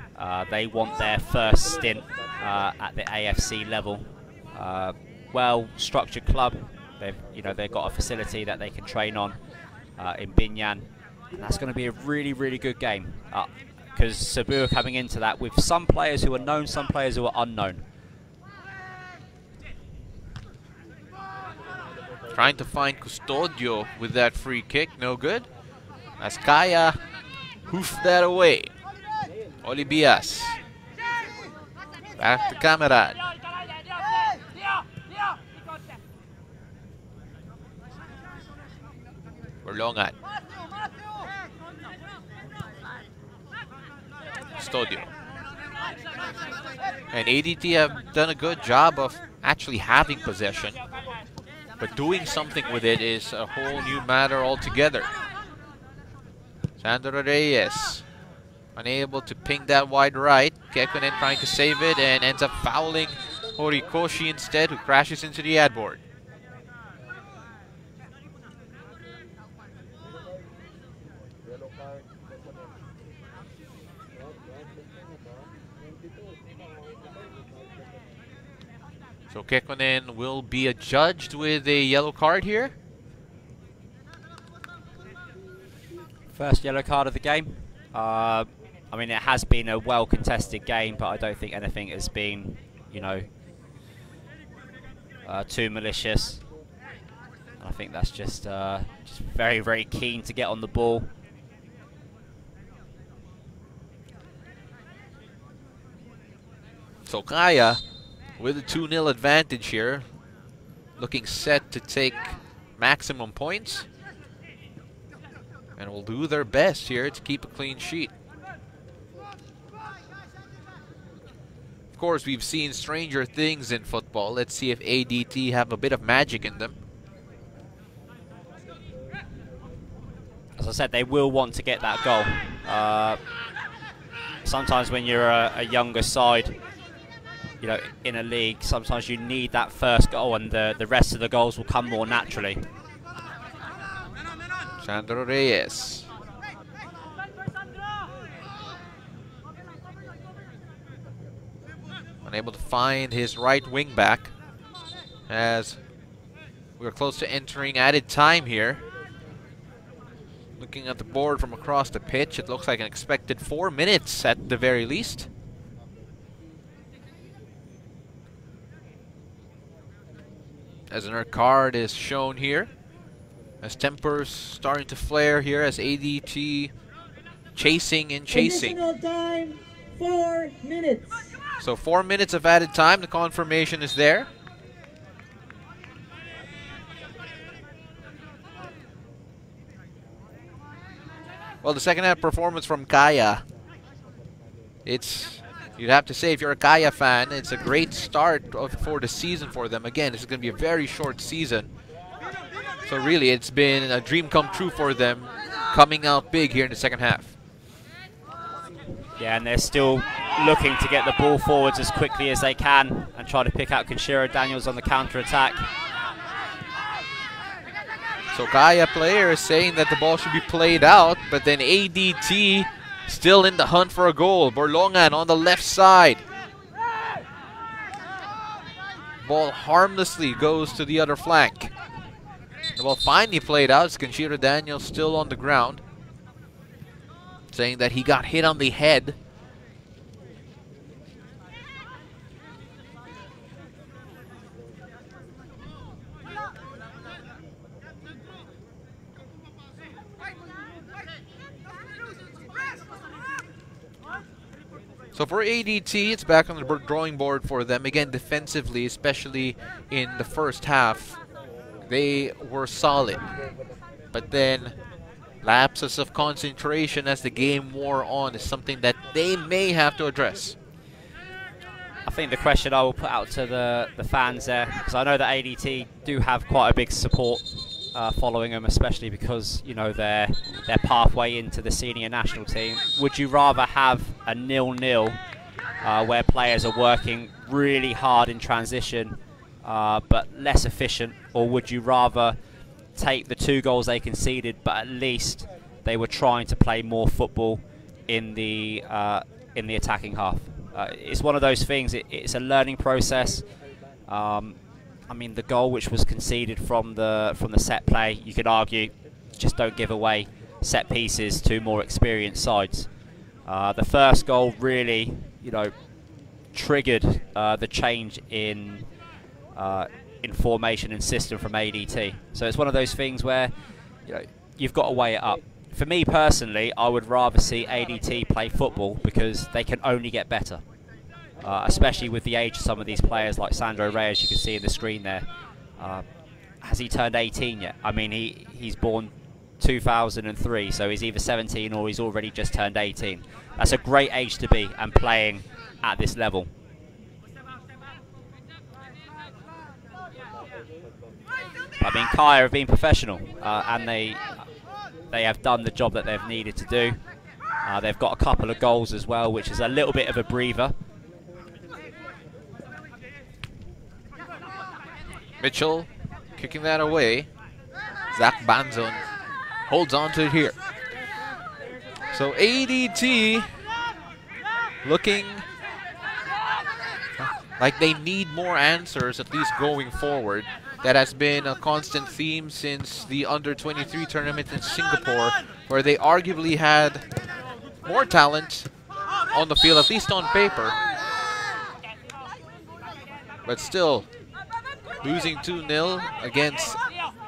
They want their first stint at the AFC level. Well-structured club. They've got a facility that they can train on in Binyan. And that's going to be a really, really good game because Cebu are coming into that with some players who are known, some players who are unknown. Trying to find Custodio with that free kick, no good. As Kaya hoofed that away. Olibias. Back to Camerad. Berlongan. Custodio. And ADT have done a good job of actually having possession. But doing something with it is a whole new matter altogether. Sandro Reyes unable to ping that wide right. Kekunen trying to save it and ends up fouling Horikoshi instead, who crashes into the ad board. So Kekkonen will be adjudged with a yellow card here. First yellow card of the game. I mean, it has been a well-contested game, but I don't think anything has been, you know, too malicious. I think that's just very, very keen to get on the ball. So Kaya with a 2-0 advantage here, looking set to take maximum points, and will do their best here to keep a clean sheet. Of course, we've seen stranger things in football. Let's see if ADT have a bit of magic in them. As I said, they will want to get that goal. Sometimes when you're a younger side, you know, in a league, sometimes you need that first goal, and the rest of the goals will come more naturally. Sandro Reyes. Unable to find his right wing back, as we're close to entering added time here. Looking at the board from across the pitch, it looks like an expected 4 minutes at the very least. As another card is shown here, as tempers starting to flare here, as ADT chasing and chasing. Additional time, 4 minutes. So 4 minutes of added time, the confirmation is there. Well, the second half performance from Kaya, you'd have to say, if you're a Kaya fan, it's a great start for the season for them. Again, this is going to be a very short season. So really, it's been a dream come true for them, coming out big here in the second half. Yeah, and they're still looking to get the ball forwards as quickly as they can and try to pick out Kenshiro Daniels on the counter-attack. So Kaya players saying that the ball should be played out, but then ADT still in the hunt for a goal. Borlongan on the left side. Ball harmlessly goes to the other flank. The ball finally played out. Kenshiro Daniels still on the ground, saying that he got hit on the head. So for ADT, it's back on the drawing board for them. Again, defensively, especially in the first half, they were solid. But then lapses of concentration as the game wore on is something that they may have to address. I think the question I will put out to the fans there, because I know that ADT do have quite a big support following them, especially because, you know, their pathway into the senior national team. Would you rather have a 0-0 where players are working really hard in transition but less efficient, or would you rather take the 2 goals they conceded but at least they were trying to play more football in the attacking half? It's one of those things. It's a learning process. I mean, the goal which was conceded from the set play, you could argue, just don't give away set pieces to more experienced sides. The first goal really, you know, triggered the change in formation and system from ADT. So it's one of those things where, you know, you've got to weigh it up. For me personally, I would rather see ADT play football because they can only get better. Especially with the age of some of these players like Sandro Reyes, you can see in the screen there. Has he turned 18 yet? I mean, he's born 2003, so he's either 17 or he's already just turned 18. That's a great age to be and playing at this level. I mean, Kaya have been professional and they have done the job that they've needed to do. They've got a couple of goals as well, which is a little bit of a breather. Mitchell kicking that away. Zach Banzon holds on to it here. So ADT looking Like they need more answers, at least going forward. That has been a constant theme since the Under-23 tournament in Singapore, where they arguably had more talent on the field, at least on paper. But still, losing 2-0 against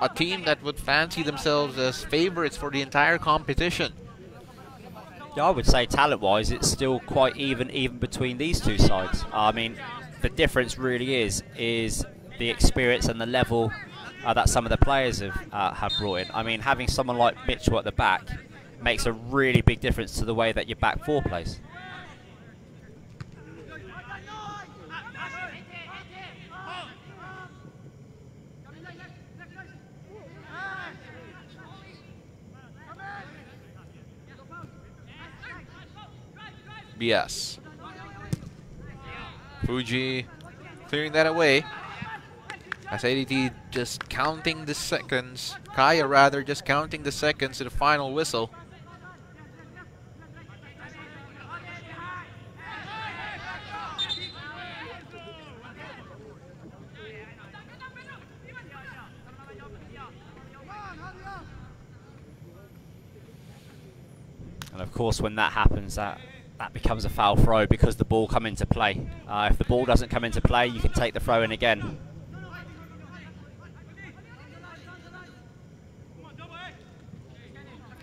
a team that would fancy themselves as favorites for the entire competition. Yeah, I would say talent-wise, it's still quite even between these two sides. I mean, the difference really is the experience and the level that some of the players have brought in. I mean, having someone like Mitchell at the back makes a really big difference to the way that your back four plays. BS. Fuji clearing that away. As ADT just counting the seconds. Kaya rather just counting the seconds to the final whistle. And of course, when that happens, that becomes a foul throw because the ball come into play. If the ball doesn't come into play, you can take the throw in again.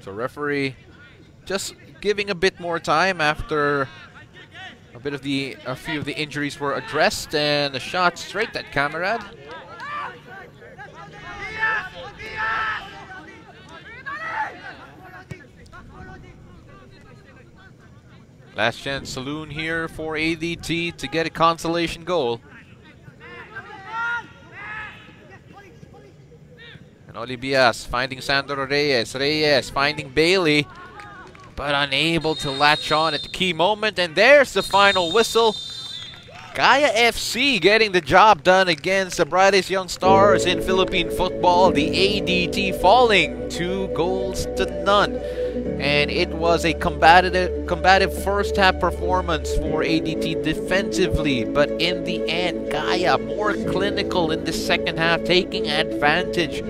So referee just giving a bit more time after a few of the injuries were addressed, and a shot straight at Camarade. Last chance saloon here for ADT to get a consolation goal. And Olibias finding Sandro Reyes. Reyes finding Bailey, but unable to latch on at the key moment. And there's the final whistle. Kaya FC getting the job done against the brightest young stars in Philippine football. The ADT falling 2-0. And it was a combative first half performance for ADT defensively. But in the end, Kaya more clinical in the second half, taking advantage,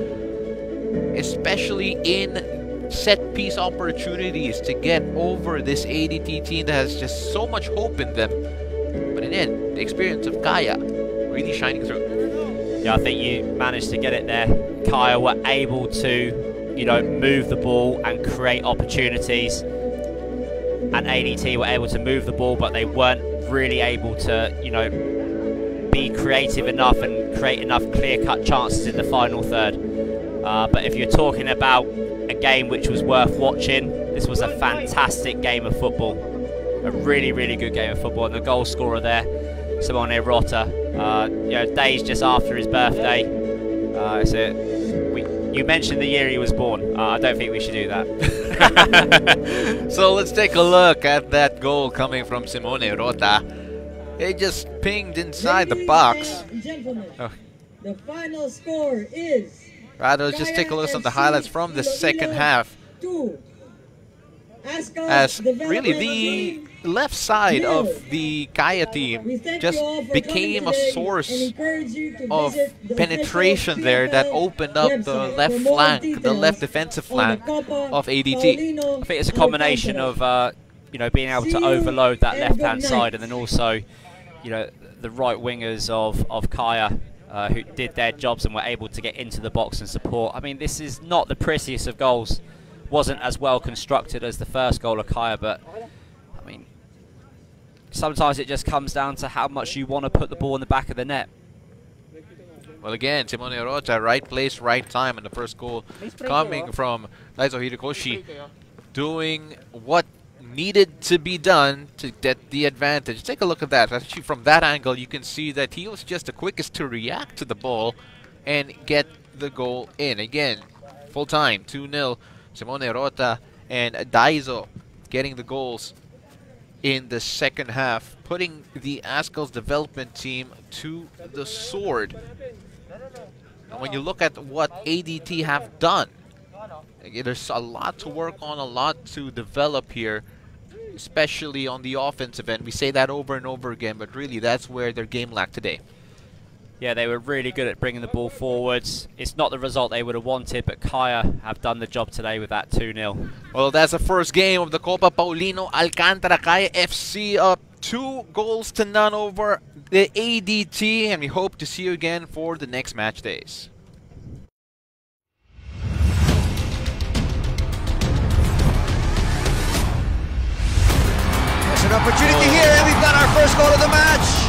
especially in set-piece opportunities, to get over this ADT team that has just so much hope in them. But in the end, the experience of Kaya really shining through. Yeah, I think you managed to get it there. Kaya were able to, you know, move the ball and create opportunities. And ADT were able to move the ball, but they weren't really able to, you know, be creative enough and create enough clear-cut chances in the final third. But if you're talking about a game which was worth watching, this was a fantastic game of football. A really, really good game of football. And the goal scorer there, Simone Rota, you know, days just after his birthday. You mentioned the year he was born. I don't think we should do that. So let's take a look at that goal coming from Simone Rota. It just pinged inside the box. Oh. The final score is... Rather, let's just take a look at some of the highlights from the second half. As really the left side of the Kaya team just became a source of penetration there that opened up the left flank, the left defensive flank of ADT. I think it's a combination of you know, being able to overload that left-hand side, and then also, you know, the right wingers of Kaya who did their jobs and were able to get into the box and support. I mean, this is not the prettiest of goals. Wasn't as well constructed as the first goal of Kaya, but I mean, sometimes it just comes down to how much you want to put the ball in the back of the net. Well, again, Simone Rota, right place, right time, and the first goal coming from Daiso Hirikoshi, doing what needed to be done to get the advantage. Take a look at that. Actually, from that angle, you can see that he was just the quickest to react to the ball and get the goal in. Again, full time, 2-0. Simone Rota and Daiso getting the goals in the second half, putting the Azkals development team to the sword. And when you look at what ADT have done, there's a lot to work on, a lot to develop here. especially on the offensive end. We say that over and over again, but really that's where their game lacked today. Yeah, they were really good at bringing the ball forwards. It's not the result they would have wanted, but Kaya have done the job today with that 2-0. Well, that's the first game of the Copa. Paulino, Alcantara, Kaya FC up 2-0 over the ADT, and we hope to see you again for the next match days. There's an opportunity here, and we've got our first goal of the match.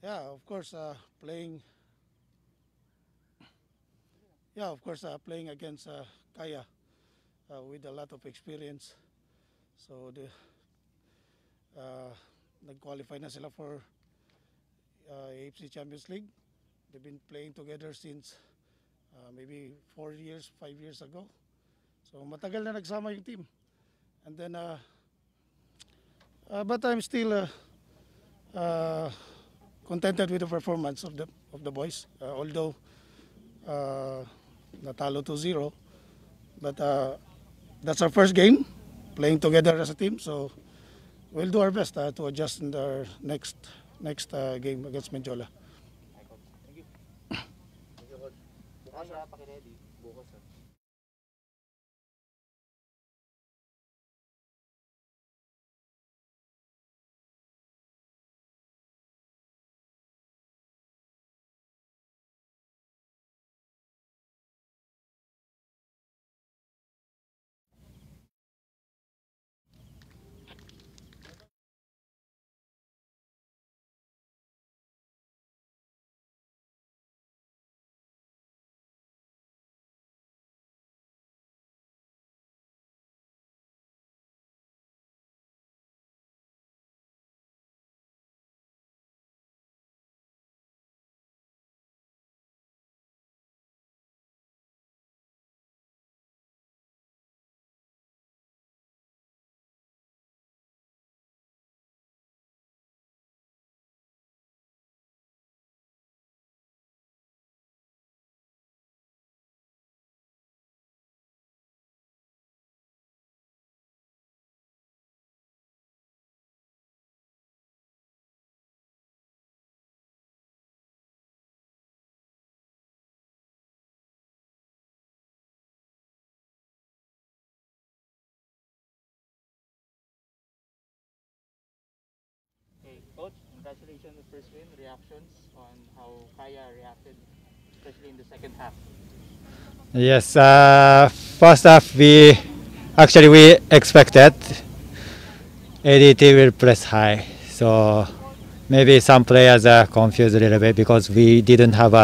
Yeah, of course, playing. Yeah, of course, playing against Kaya with a lot of experience. So the nag-qualify na sila for AFC Champions League. They've been playing together since maybe 4 years, 5 years ago. So matagal na nagsama yung team. And then, but I'm still contented with the performance of the boys. Although natalo 2-0, but that's our first game playing together as a team. So we'll do our best to adjust in our next game against Menjola. Coach, congratulations on the first win. Reactions on how Kaya reacted, especially in the second half. Yes, first half we expected ADT will press high, so maybe some players are confused a little bit because we didn't have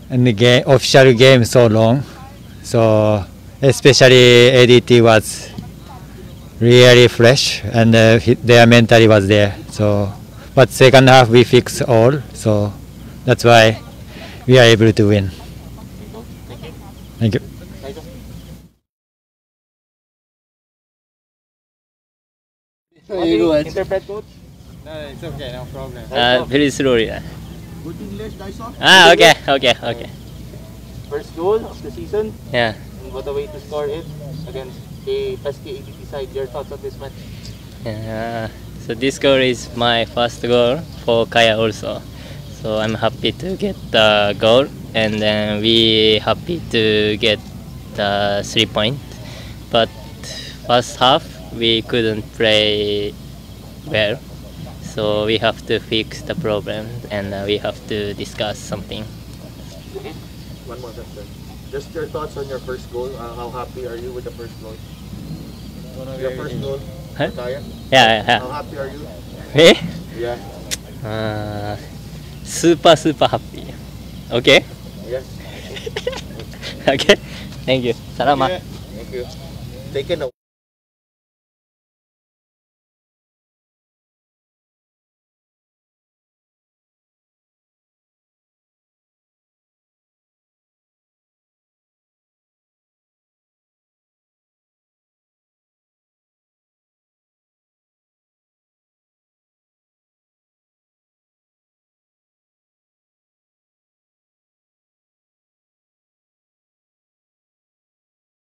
official game so long. So especially ADT was really fresh and their mentally was there. So, but second half we fixed all, so that's why we are able to win. Thank you. Interpret, coach. No, it's okay, no problem. Very slowly. Good English, Daiso. Okay. First goal of the season. Yeah. And what a way to score it against a pesky ADT side. Your thoughts on this match? So this goal is my first goal for Kaya also. So I'm happy to get the goal, and then we happy to get the 3 point. But first half we couldn't play well, so we have to fix the problem, and we have to discuss something. One more question. Just your thoughts on your first goal. How happy are you with the first goal? Your first goal. Huh? Kaya? Yeah. How happy are you? Me? Yeah. Super happy. Okay? Yes. Okay. Thank you. Salamat. Thank you. Taken away.